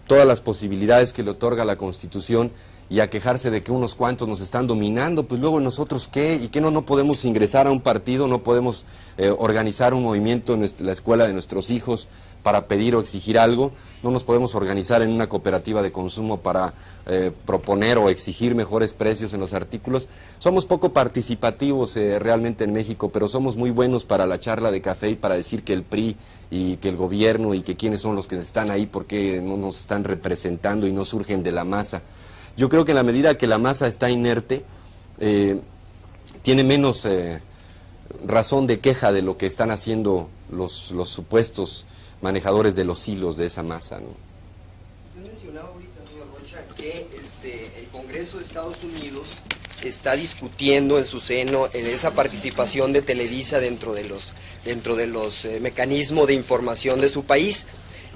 todas las posibilidades que le otorga la Constitución y a quejarse de que unos cuantos nos están dominando. Pues luego nosotros qué, y que no podemos ingresar a un partido, no podemos organizar un movimiento en la escuela de nuestros hijos para pedir o exigir algo, no nos podemos organizar en una cooperativa de consumo para proponer o exigir mejores precios en los artículos. Somos poco participativos realmente en México, pero somos muy buenos para la charla de café y para decir que el PRI y que el gobierno y que quiénes son los que están ahí, porque no nos están representando y no surgen de la masa. Yo creo que en la medida que la masa está inerte, tiene menos razón de queja de lo que están haciendo los supuestos manejadores de los hilos de esa masa, ¿no? Usted mencionaba ahorita, señor Rocha, que el Congreso de Estados Unidos está discutiendo en su seno en esa participación de Televisa dentro de los mecanismos de información de su país.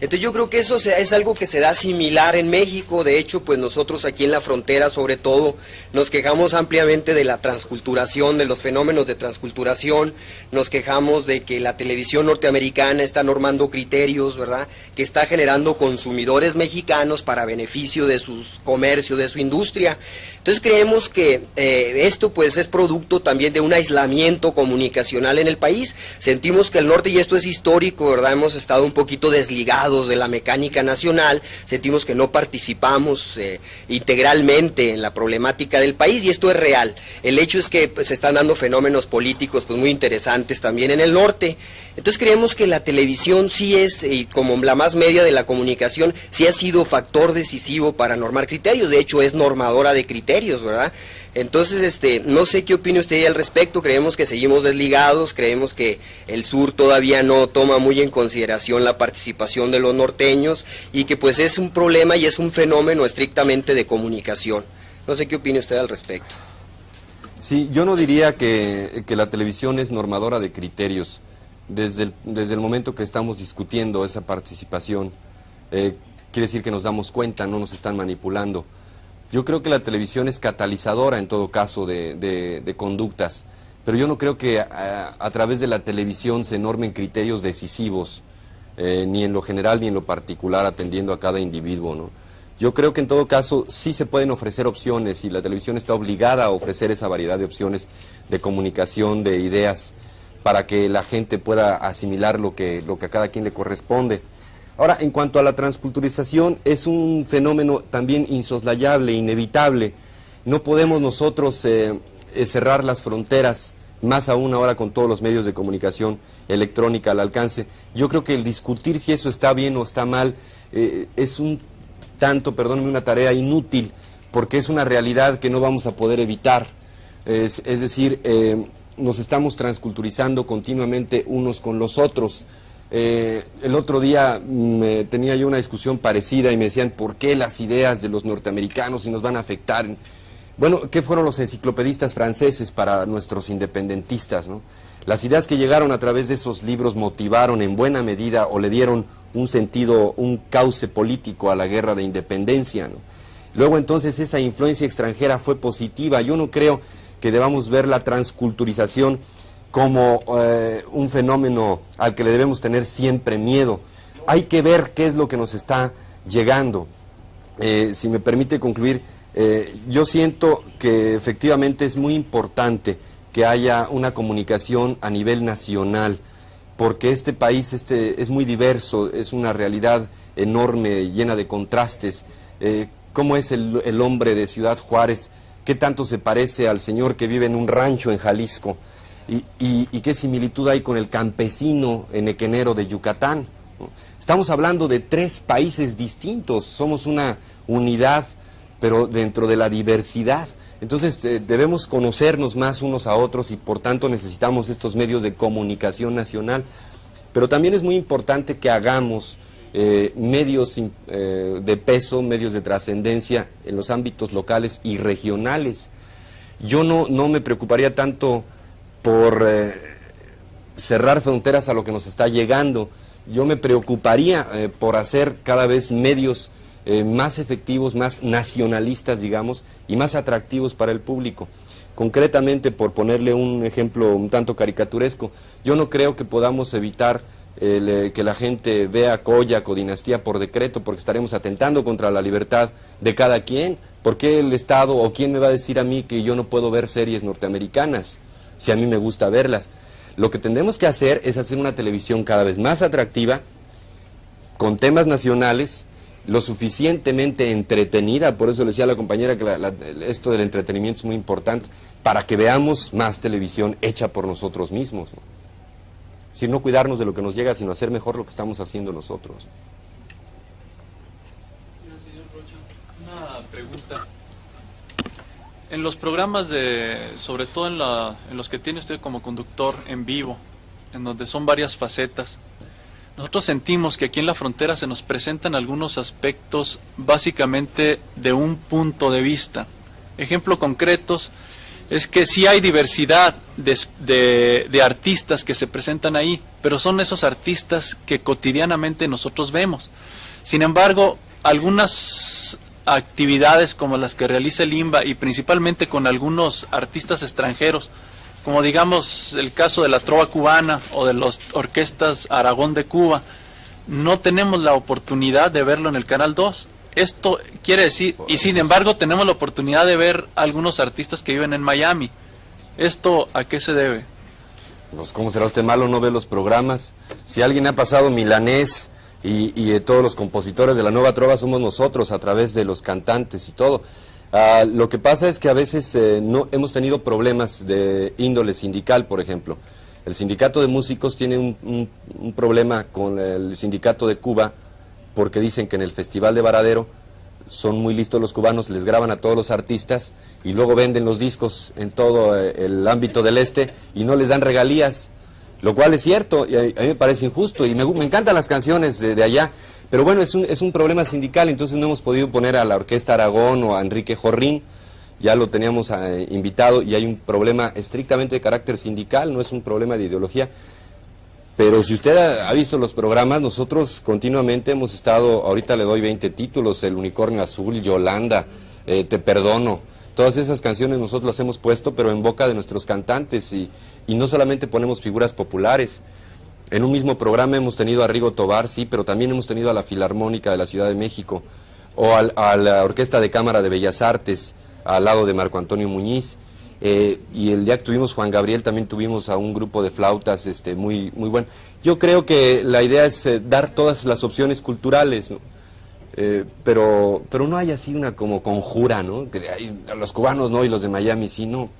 Entonces yo creo que eso es algo que se da similar en México. De hecho, pues nosotros aquí en la frontera, sobre todo, nos quejamos ampliamente de la transculturación, de los fenómenos de transculturación, nos quejamos de que la televisión norteamericana está normando criterios, ¿verdad?, que está generando consumidores mexicanos para beneficio de su comercio, de su industria. Entonces creemos que esto pues es producto también de un aislamiento comunicacional en el país. Sentimos que el norte, y esto es histórico, ¿verdad?, hemos estado un poquito desligados de la mecánica nacional, sentimos que no participamos integralmente en la problemática del país, y esto es real. El hecho es que pues, se están dando fenómenos políticos pues muy interesantes también en el norte. Entonces creemos que la televisión sí es, como la más media de la comunicación, sí ha sido factor decisivo para normar criterios. De hecho es normadora de criterios, ¿verdad? Entonces, no sé qué opina usted al respecto. Creemos que seguimos desligados, creemos que el sur todavía no toma muy en consideración la participación de los norteños, y que pues es un problema y es un fenómeno estrictamente de comunicación. No sé qué opina usted al respecto. Sí, yo no diría que la televisión es normadora de criterios. Desde el momento que estamos discutiendo esa participación, quiere decir que nos damos cuenta, no nos están manipulando. Yo creo que la televisión es catalizadora en todo caso de conductas, pero yo no creo que a través de la televisión se normen criterios decisivos, ni en lo general ni en lo particular, atendiendo a cada individuo, ¿no? Yo creo que en todo caso sí se pueden ofrecer opciones, y la televisión está obligada a ofrecer esa variedad de opciones de comunicación, de ideas, para que la gente pueda asimilar lo que a cada quien le corresponde. Ahora, en cuanto a la transculturización, es un fenómeno también insoslayable, inevitable. No podemos nosotros cerrar las fronteras, más aún ahora con todos los medios de comunicación electrónica al alcance. Yo creo que el discutir si eso está bien o está mal es un tanto, perdónenme, una tarea inútil, porque es una realidad que no vamos a poder evitar. Es decir, nos estamos transculturizando continuamente unos con los otros. El otro día tenía yo una discusión parecida y me decían, ¿por qué las ideas de los norteamericanos si nos van a afectar? Bueno, ¿qué fueron los enciclopedistas franceses para nuestros independentistas, ¿no? Las ideas que llegaron a través de esos libros motivaron en buena medida o le dieron un sentido, un cauce político a la guerra de independencia, ¿no? Luego entonces esa influencia extranjera fue positiva. Yo no creo que debamos ver la transculturización como un fenómeno al que le debemos tener siempre miedo. Hay que ver qué es lo que nos está llegando. Si me permite concluir, yo siento que efectivamente es muy importante que haya una comunicación a nivel nacional, porque este país es muy diverso, es una realidad enorme, llena de contrastes. ¿Cómo es el hombre de Ciudad Juárez? ¿Qué tanto se parece al señor que vive en un rancho en Jalisco? ¿Y qué similitud hay con el campesino enequenero de Yucatán, ¿no? Estamos hablando de 3 países distintos, somos una unidad, pero dentro de la diversidad. Entonces debemos conocernos más unos a otros y por tanto necesitamos estos medios de comunicación nacional. Pero también es muy importante que hagamos medios de peso, medios de trascendencia en los ámbitos locales y regionales. Yo no me preocuparía tanto por cerrar fronteras a lo que nos está llegando. Yo me preocuparía por hacer cada vez medios más efectivos, más nacionalistas, digamos, y más atractivos para el público. Concretamente, por ponerle un ejemplo un tanto caricaturesco, yo no creo que podamos evitar que la gente vea Kojak o Dinastía por decreto, porque estaremos atentando contra la libertad de cada quien. ¿Por qué el Estado o quién me va a decir a mí que yo no puedo ver series norteamericanas si a mí me gusta verlas? Lo que tendremos que hacer es hacer una televisión cada vez más atractiva, con temas nacionales, lo suficientemente entretenida. Por eso le decía a la compañera que esto del entretenimiento es muy importante, para que veamos más televisión hecha por nosotros mismos, ¿no? Es decir, no cuidarnos de lo que nos llega, sino hacer mejor lo que estamos haciendo nosotros. Señor Rocha, una pregunta. En los programas sobre todo en los que tiene usted como conductor en vivo, en donde son varias facetas, nosotros sentimos que aquí en la frontera se nos presentan algunos aspectos básicamente de un punto de vista. Ejemplo concretos es que sí hay diversidad de artistas que se presentan ahí, pero son esos artistas que cotidianamente nosotros vemos. Sin embargo, algunas actividades como las que realiza el INBA y principalmente con algunos artistas extranjeros, como digamos el caso de la trova cubana o de las orquestas Aragón de Cuba, no tenemos la oportunidad de verlo en el Canal 2. Esto quiere decir, y sin embargo tenemos la oportunidad de ver algunos artistas que viven en Miami. ¿Esto a qué se debe? Pues, ¿cómo será usted malo no ver los programas? Si alguien ha pasado Milanés y todos los compositores de la Nueva Trova somos nosotros, a través de los cantantes y todo. Lo que pasa es que a veces no hemos tenido problemas de índole sindical, por ejemplo. El sindicato de músicos tiene un problema con el sindicato de Cuba, porque dicen que en el Festival de Varadero son muy listos los cubanos, les graban a todos los artistas y luego venden los discos en todo el ámbito del este y no les dan regalías, lo cual es cierto y a mí me parece injusto y me encantan las canciones de allá, pero bueno, es un problema sindical. Entonces no hemos podido poner a la Orquesta Aragón o a Enrique Jorrín, ya lo teníamos invitado, y hay un problema estrictamente de carácter sindical, no es un problema de ideología. Pero si usted ha visto los programas, nosotros continuamente hemos estado, ahorita le doy 20 títulos, El Unicornio Azul, Yolanda, Te Perdono, todas esas canciones nosotros las hemos puesto, pero en boca de nuestros cantantes, y no solamente ponemos figuras populares. En un mismo programa hemos tenido a Rigo Tobar, sí, pero también hemos tenido a la Filarmónica de la Ciudad de México, o a la Orquesta de Cámara de Bellas Artes, al lado de Marco Antonio Muñiz. Y el día que tuvimos Juan Gabriel también tuvimos a un grupo de flautas muy bueno. Yo creo que la idea es dar todas las opciones culturales, ¿no? Pero no hay así una como conjura, ¿no? Que hay, los cubanos no y los de Miami sí, no.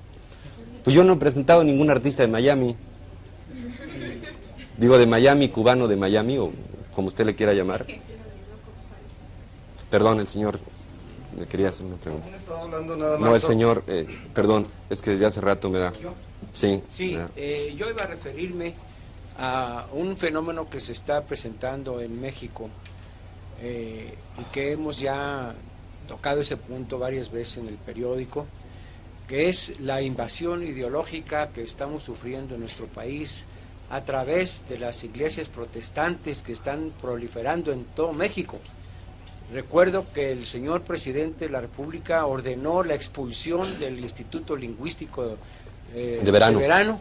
Pues yo no he presentado ningún artista de Miami. Digo, de Miami, cubano de Miami, o como usted le quiera llamar. Perdón, el señor me quería hacer una pregunta. Han estado hablando nada más No, el señor, perdón, es que desde hace rato me da... Sí. Sí, yo iba a referirme a un fenómeno que se está presentando en México y que hemos ya tocado ese punto varias veces en el periódico, que es la invasión ideológica que estamos sufriendo en nuestro país a través de las iglesias protestantes que están proliferando en todo México. Recuerdo que el señor presidente de la República ordenó la expulsión del Instituto Lingüístico de verano,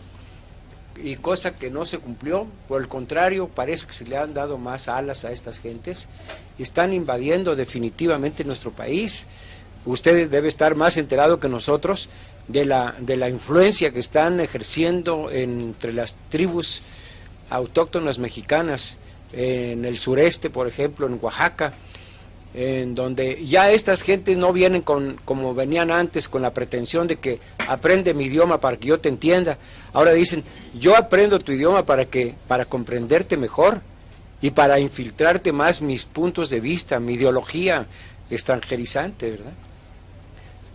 y cosa que no se cumplió. Por el contrario, parece que se le han dado más alas a estas gentes y están invadiendo definitivamente nuestro país. Usted debe estar más enterado que nosotros de la influencia que están ejerciendo entre las tribus autóctonas mexicanas en el sureste, por ejemplo, en Oaxaca, en donde ya estas gentes no vienen como venían antes, con la pretensión de que aprende mi idioma para que yo te entienda. Ahora dicen, yo aprendo tu idioma para comprenderte mejor y para infiltrarte más mis puntos de vista, mi ideología extranjerizante, ¿verdad?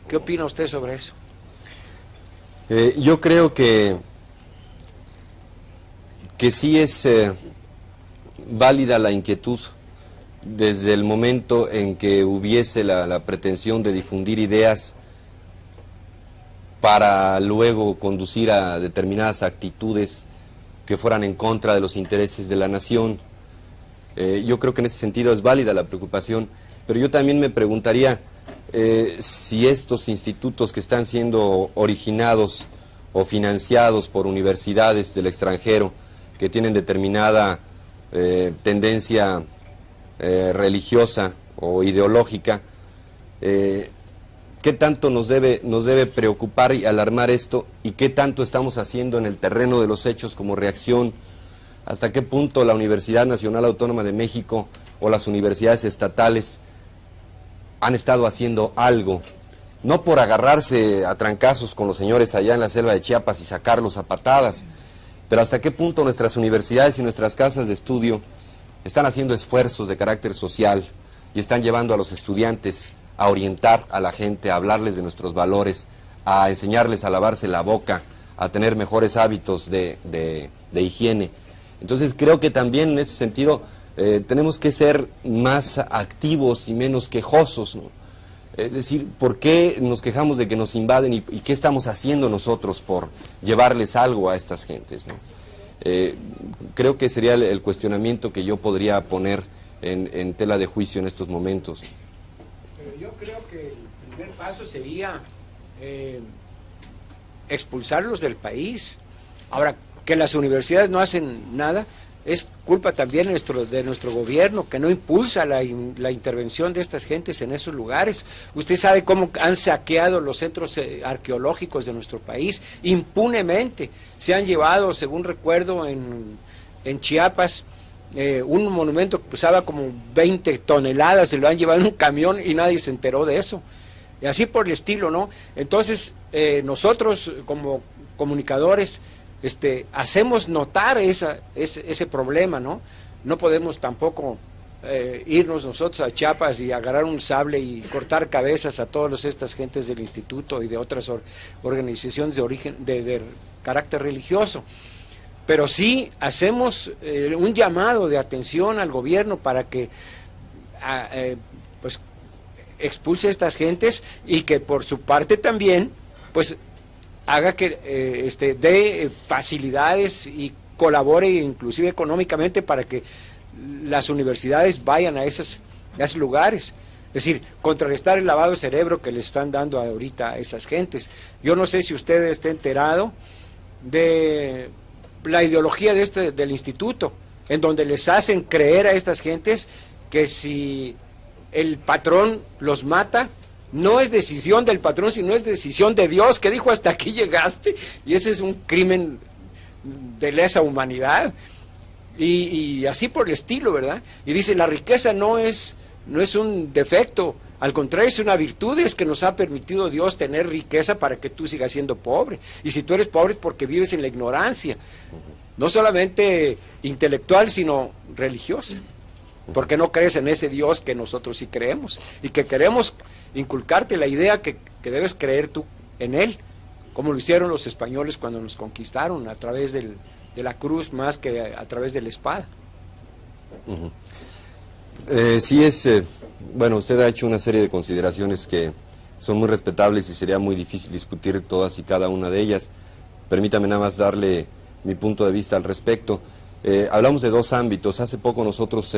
¿Qué opina usted sobre eso? Yo creo que sí es válida la inquietud desde el momento en que hubiese la pretensión de difundir ideas para luego conducir a determinadas actitudes que fueran en contra de los intereses de la nación. Yo creo que en ese sentido es válida la preocupación, pero yo también me preguntaría si estos institutos que están siendo originados o financiados por universidades del extranjero que tienen determinada tendencia religiosa o ideológica, ¿qué tanto nos debe preocupar y alarmar esto? ¿Y qué tanto estamos haciendo en el terreno de los hechos como reacción? ¿Hasta qué punto la Universidad Nacional Autónoma de México o las universidades estatales han estado haciendo algo? No por agarrarse a trancazos con los señores allá en la selva de Chiapas y sacarlos a patadas, pero hasta qué punto nuestras universidades y nuestras casas de estudio están haciendo esfuerzos de carácter social y están llevando a los estudiantes a orientar a la gente, a hablarles de nuestros valores, a enseñarles a lavarse la boca, a tener mejores hábitos de higiene. Entonces creo que también en ese sentido tenemos que ser más activos y menos quejosos, ¿no? Es decir, ¿por qué nos quejamos de que nos invaden y qué estamos haciendo nosotros por llevarles algo a estas gentes, ¿no? Creo que sería el cuestionamiento que yo podría poner en tela de juicio en estos momentos. Pero yo creo que el primer paso sería expulsarlos del país. Ahora, que las universidades no hacen nada, es culpa también de nuestro gobierno, que no impulsa la intervención de estas gentes en esos lugares. Usted sabe cómo han saqueado los centros arqueológicos de nuestro país, impunemente. Se han llevado, según recuerdo, en Chiapas, un monumento que pesaba como 20 toneladas, se lo han llevado en un camión y nadie se enteró de eso. Y así por el estilo, ¿no? Entonces, nosotros como comunicadores, hacemos notar ese problema, ¿no? No podemos tampoco irnos nosotros a Chiapas y agarrar un sable y cortar cabezas a todas estas gentes del instituto y de otras organizaciones de origen de carácter religioso, pero sí hacemos un llamado de atención al gobierno para que pues expulse a estas gentes y que por su parte también pues haga que dé facilidades y colabore inclusive económicamente para que las universidades vayan a esos lugares. Es decir, contrarrestar el lavado de cerebro que le están dando ahorita a esas gentes. Yo no sé si usted está enterado de la ideología del instituto, en donde les hacen creer a estas gentes que si el patrón los mata, no es decisión del patrón, sino es decisión de Dios, que dijo hasta aquí llegaste, y ese es un crimen de lesa humanidad, y así por el estilo, ¿verdad? Y dice, la riqueza no es un defecto, al contrario, es una virtud, es que nos ha permitido Dios tener riqueza para que tú sigas siendo pobre, y si tú eres pobre es porque vives en la ignorancia, no solamente intelectual, sino religiosa. porque no crees en ese Dios que nosotros sí creemos, y que queremos inculcarte la idea que debes creer tú en Él, como lo hicieron los españoles cuando nos conquistaron, a través de la cruz más que a través de la espada. Sí bueno, usted ha hecho una serie de consideraciones que son muy respetables y sería muy difícil discutir todas y cada una de ellas. Permítame nada más darle mi punto de vista al respecto. Hablamos de dos ámbitos. Hace poco nosotros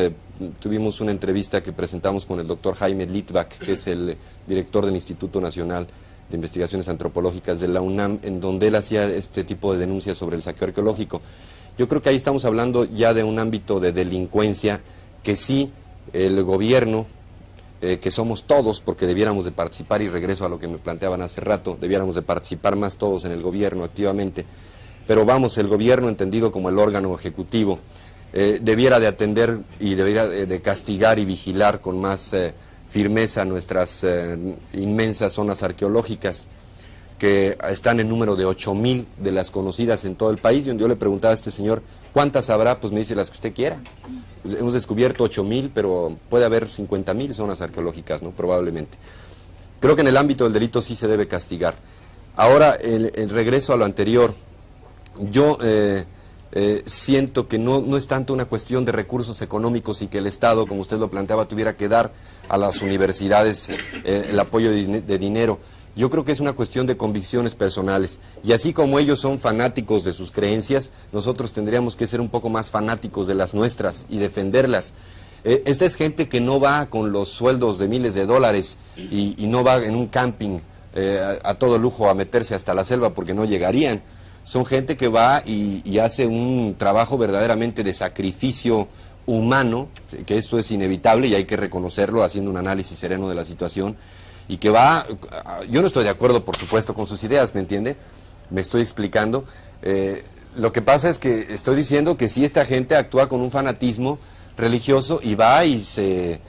tuvimos una entrevista que presentamos con el doctor Jaime Litvak, que es el director del Instituto Nacional de Investigaciones Antropológicas de la UNAM, en donde él hacía este tipo de denuncias sobre el saqueo arqueológico. Yo creo que ahí estamos hablando ya de un ámbito de delincuencia que sí el gobierno, que somos todos, porque debiéramos de participar, y regreso a lo que me planteaban hace rato, debiéramos de participar más todos en el gobierno activamente, pero vamos, el gobierno entendido como el órgano ejecutivo, debiera de atender y debiera de castigar y vigilar con más firmeza nuestras inmensas zonas arqueológicas, que están en número de 8,000 de las conocidas en todo el país, y donde yo le preguntaba a este señor, ¿cuántas habrá? Pues me dice, las que usted quiera. Hemos descubierto 8,000, pero puede haber 50,000 zonas arqueológicas, ¿no? Probablemente. Creo que en el ámbito del delito sí se debe castigar. Ahora, el regreso a lo anterior, yo siento que no es tanto una cuestión de recursos económicos y que el Estado, como usted lo planteaba, tuviera que dar a las universidades el apoyo de dinero. Yo creo que es una cuestión de convicciones personales, y así como ellos son fanáticos de sus creencias, nosotros tendríamos que ser un poco más fanáticos de las nuestras y defenderlas. Esta es gente que no va con los sueldos de miles de dólares y no va en un camping a todo lujo a meterse hasta la selva, porque no llegarían. Son gente que va y hace un trabajo verdaderamente de sacrificio humano, que esto es inevitable y hay que reconocerlo haciendo un análisis sereno de la situación. Y que va, yo no estoy de acuerdo, por supuesto, con sus ideas, ¿me entiende? Me estoy explicando. Lo que pasa es que estoy diciendo que si esta gente actúa con un fanatismo religioso y va y se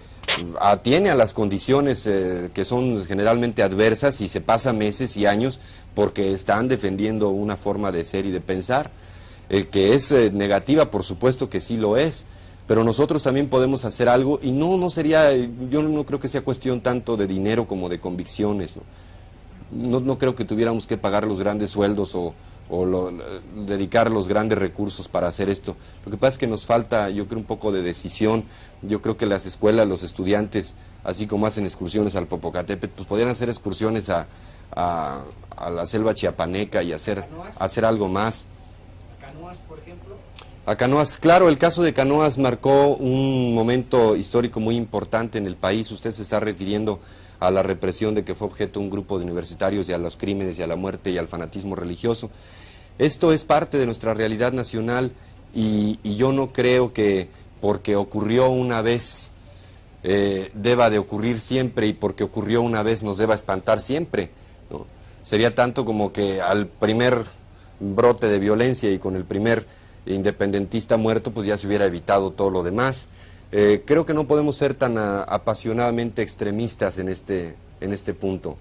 atiene a las condiciones que son generalmente adversas y se pasa meses y años porque están defendiendo una forma de ser y de pensar, que es negativa, por supuesto que sí lo es. Pero nosotros también podemos hacer algo, y no sería, yo no creo que sea cuestión tanto de dinero como de convicciones, no creo que tuviéramos que pagar los grandes sueldos o dedicar los grandes recursos para hacer esto. Lo que pasa es que nos falta, yo creo, un poco de decisión. Yo creo que las escuelas, los estudiantes, así como hacen excursiones al Popocatépetl, pues podrían hacer excursiones a la selva chiapaneca y hacer algo más. ¿Canoas, por ejemplo? A Canoas, claro, el caso de Canoas marcó un momento histórico muy importante en el país. Usted se está refiriendo a la represión de que fue objeto un grupo de universitarios, y a los crímenes y a la muerte y al fanatismo religioso. Esto es parte de nuestra realidad nacional, y yo no creo que porque ocurrió una vez deba de ocurrir siempre, y porque ocurrió una vez nos deba espantar siempre, ¿no? Sería tanto como que al primer brote de violencia y con el primer independentista muerto, pues ya se hubiera evitado todo lo demás. Creo que no podemos ser tan apasionadamente extremistas en este punto.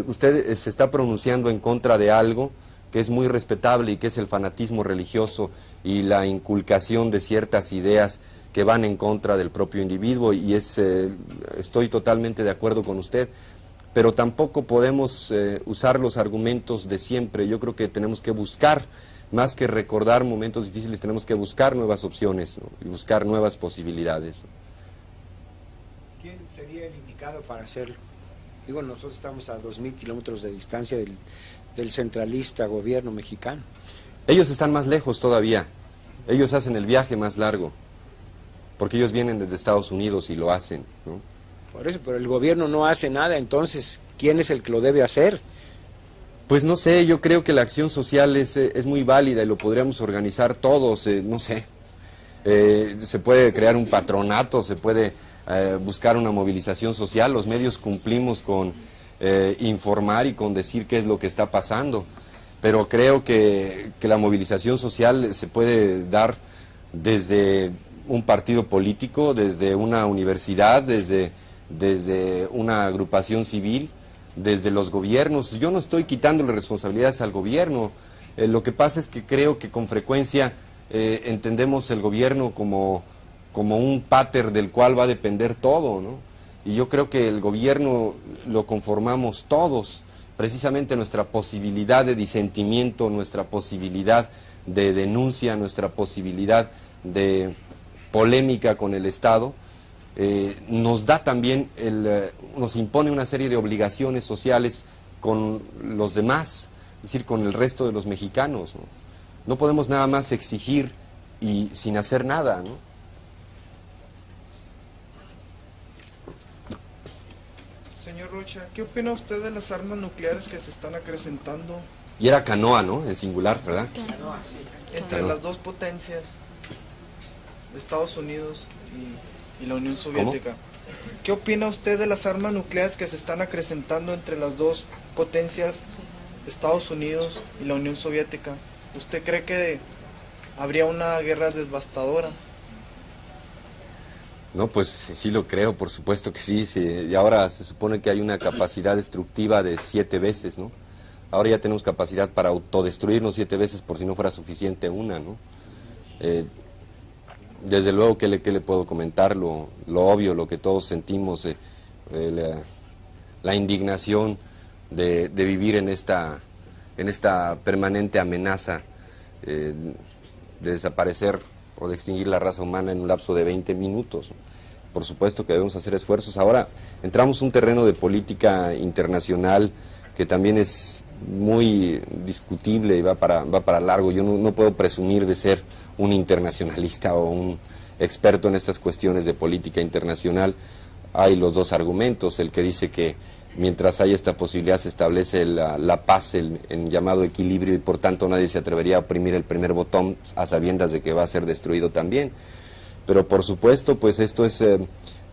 Usted se está pronunciando en contra de algo que es muy respetable, y que es el fanatismo religioso y la inculcación de ciertas ideas que van en contra del propio individuo, y estoy totalmente de acuerdo con usted, pero tampoco podemos usar los argumentos de siempre. Yo creo que tenemos que buscar, más que recordar momentos difíciles, tenemos que buscar nuevas opciones, ¿no? Y buscar nuevas posibilidades. ¿Quién sería el indicado para hacerlo? Digo, nosotros estamos a 2,000 kilómetros de distancia del centralista gobierno mexicano. Ellos están más lejos todavía. Ellos hacen el viaje más largo, porque ellos vienen desde Estados Unidos y lo hacen, ¿no? Por eso, pero el gobierno no hace nada, entonces, ¿quién es el que lo debe hacer? Pues no sé, yo creo que la acción social es muy válida y lo podríamos organizar todos, no sé. Se puede crear un patronato, se puede buscar una movilización social. Los medios cumplimos con informar y con decir qué es lo que está pasando, pero creo que la movilización social se puede dar desde un partido político, desde una universidad, desde una agrupación civil, desde los gobiernos. Yo no estoy quitándole responsabilidades al gobierno. Lo que pasa es que creo que con frecuencia entendemos el gobierno como como un pater del cual va a depender todo, ¿no? Y yo creo que el gobierno lo conformamos todos, precisamente nuestra posibilidad de disentimiento, nuestra posibilidad de denuncia, nuestra posibilidad de polémica con el Estado, nos da también, nos impone una serie de obligaciones sociales con los demás, es decir, con el resto de los mexicanos, ¿no? No podemos nada más exigir y sin hacer nada, ¿no? Señor Rocha, ¿qué opina usted de las armas nucleares que se están acrecentando Y era canoa, ¿no? En singular, ¿verdad? entre Canoa. las dos potencias, Estados Unidos y la Unión Soviética? ¿Qué opina usted de las armas nucleares que se están acrecentando entre las dos potencias, Estados Unidos y la Unión Soviética? ¿Usted cree que habría una guerra devastadora? No, pues sí lo creo, por supuesto que sí, y ahora se supone que hay una capacidad destructiva de 7 veces, ¿no? Ahora ya tenemos capacidad para autodestruirnos 7 veces por si no fuera suficiente una, ¿no? Desde luego, ¿qué le puedo comentar? Lo obvio, lo que todos sentimos, la indignación de vivir en esta permanente amenaza de desaparecer o de extinguir la raza humana en un lapso de 20 minutos. Por supuesto que debemos hacer esfuerzos. Ahora entramos en un terreno de política internacional que también es muy discutible y va para largo. Yo no puedo presumir de ser un internacionalista o un experto en estas cuestiones de política internacional. Hay los dos argumentos, el que dice que mientras haya esta posibilidad se establece la paz, el llamado equilibrio, y por tanto nadie se atrevería a oprimir el primer botón a sabiendas de que va a ser destruido también. Pero por supuesto, pues esto es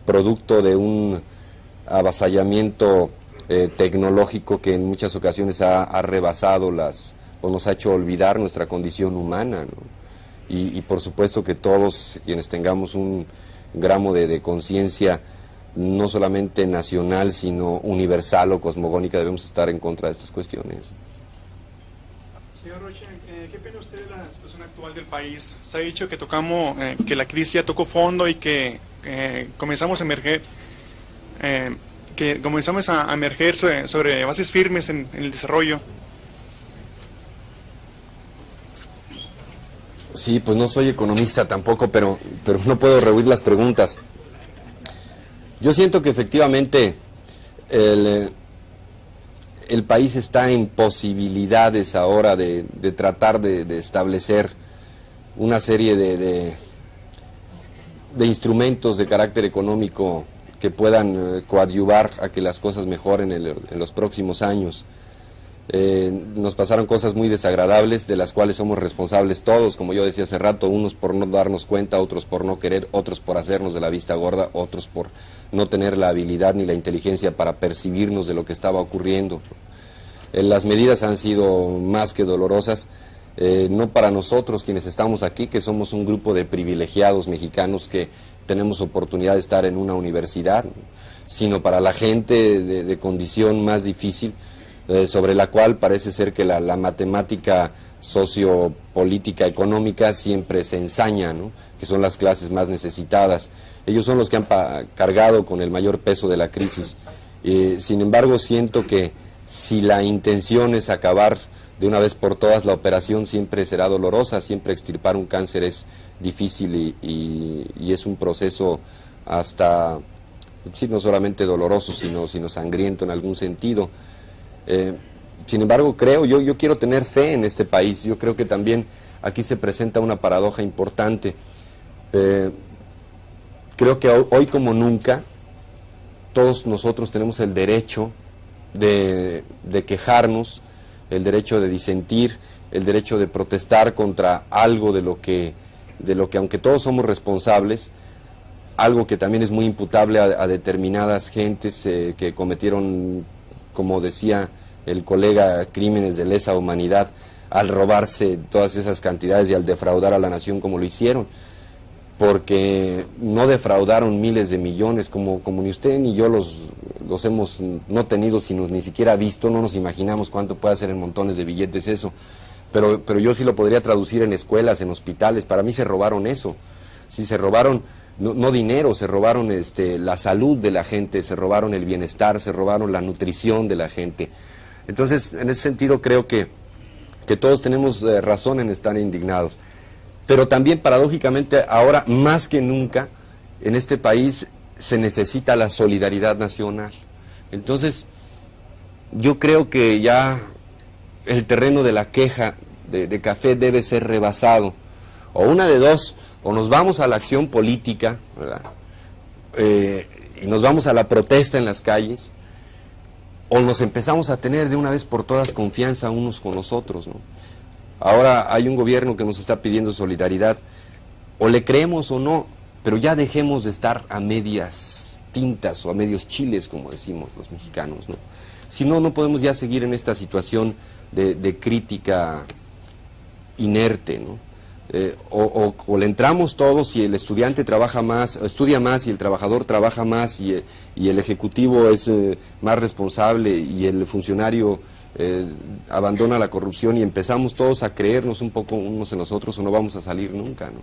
producto de un avasallamiento tecnológico que en muchas ocasiones ha rebasado o nos ha hecho olvidar nuestra condición humana, ¿no? Y por supuesto que todos quienes tengamos un gramo de conciencia, no solamente nacional, sino universal o cosmogónica, debemos estar en contra de estas cuestiones. Señor Rocha, ¿qué opina usted de la situación actual del país? Se ha dicho que que la crisis ya tocó fondo y que comenzamos a emerger, sobre bases firmes en el desarrollo. Sí, pues no soy economista tampoco, pero no puedo rehuir las preguntas. Yo siento que efectivamente el país está en posibilidades ahora de tratar de establecer una serie de instrumentos de carácter económico que puedan coadyuvar a que las cosas mejoren en los próximos años. Nos pasaron cosas muy desagradables de las cuales somos responsables todos, como yo decía hace rato, unos por no darnos cuenta, otros por no querer, otros por hacernos de la vista gorda, otros por no tener la habilidad ni la inteligencia para percibirnos de lo que estaba ocurriendo. Las medidas han sido más que dolorosas, no para nosotros quienes estamos aquí, que somos un grupo de privilegiados mexicanos que tenemos oportunidad de estar en una universidad, sino para la gente de condición más difícil, sobre la cual parece ser que la matemática sociopolítica económica siempre se ensaña, ¿no? Que son las clases más necesitadas. Ellos son los que han cargado con el mayor peso de la crisis. Sin embargo, siento que si la intención es acabar de una vez por todas, la operación siempre será dolorosa, siempre extirpar un cáncer es difícil y es un proceso hasta, sí, no solamente doloroso, sino sangriento en algún sentido. Sin embargo, yo quiero tener fe en este país. Yo creo que también aquí se presenta una paradoja importante. Creo que hoy como nunca todos nosotros tenemos el derecho de quejarnos, el derecho de disentir, el derecho de protestar contra algo de lo que aunque todos somos responsables, algo que también es muy imputable a determinadas gentes que cometieron, como decía el colega, crímenes de lesa humanidad al robarse todas esas cantidades y al defraudar a la nación como lo hicieron, porque no defraudaron miles de millones como ni usted ni yo los hemos no tenido, sino ni siquiera visto, no nos imaginamos cuánto puede hacer en montones de billetes eso, pero yo sí lo podría traducir en escuelas, en hospitales. Para mí se robaron eso, sí, se robaron no dinero, se robaron la salud de la gente, se robaron el bienestar, se robaron la nutrición de la gente. Entonces, en ese sentido creo que todos tenemos razón en estar indignados. Pero también, paradójicamente, ahora más que nunca, en este país se necesita la solidaridad nacional. Entonces, yo creo que ya el terreno de la queja de café debe ser rebasado. O una de dos, o nos vamos a la acción política, ¿verdad? Y nos vamos a la protesta en las calles, o nos empezamos a tener de una vez por todas confianza unos con los otros, ¿no? Ahora hay un gobierno que nos está pidiendo solidaridad, o le creemos o no, pero ya dejemos de estar a medias tintas o a medios chiles, como decimos los mexicanos, ¿no? Si no, no podemos ya seguir en esta situación de crítica inerte, ¿no? O le entramos todos y el estudiante trabaja más, estudia más y el trabajador trabaja más y el ejecutivo es más responsable y el funcionario abandona la corrupción y empezamos todos a creernos un poco unos en los otros o no vamos a salir nunca, ¿no?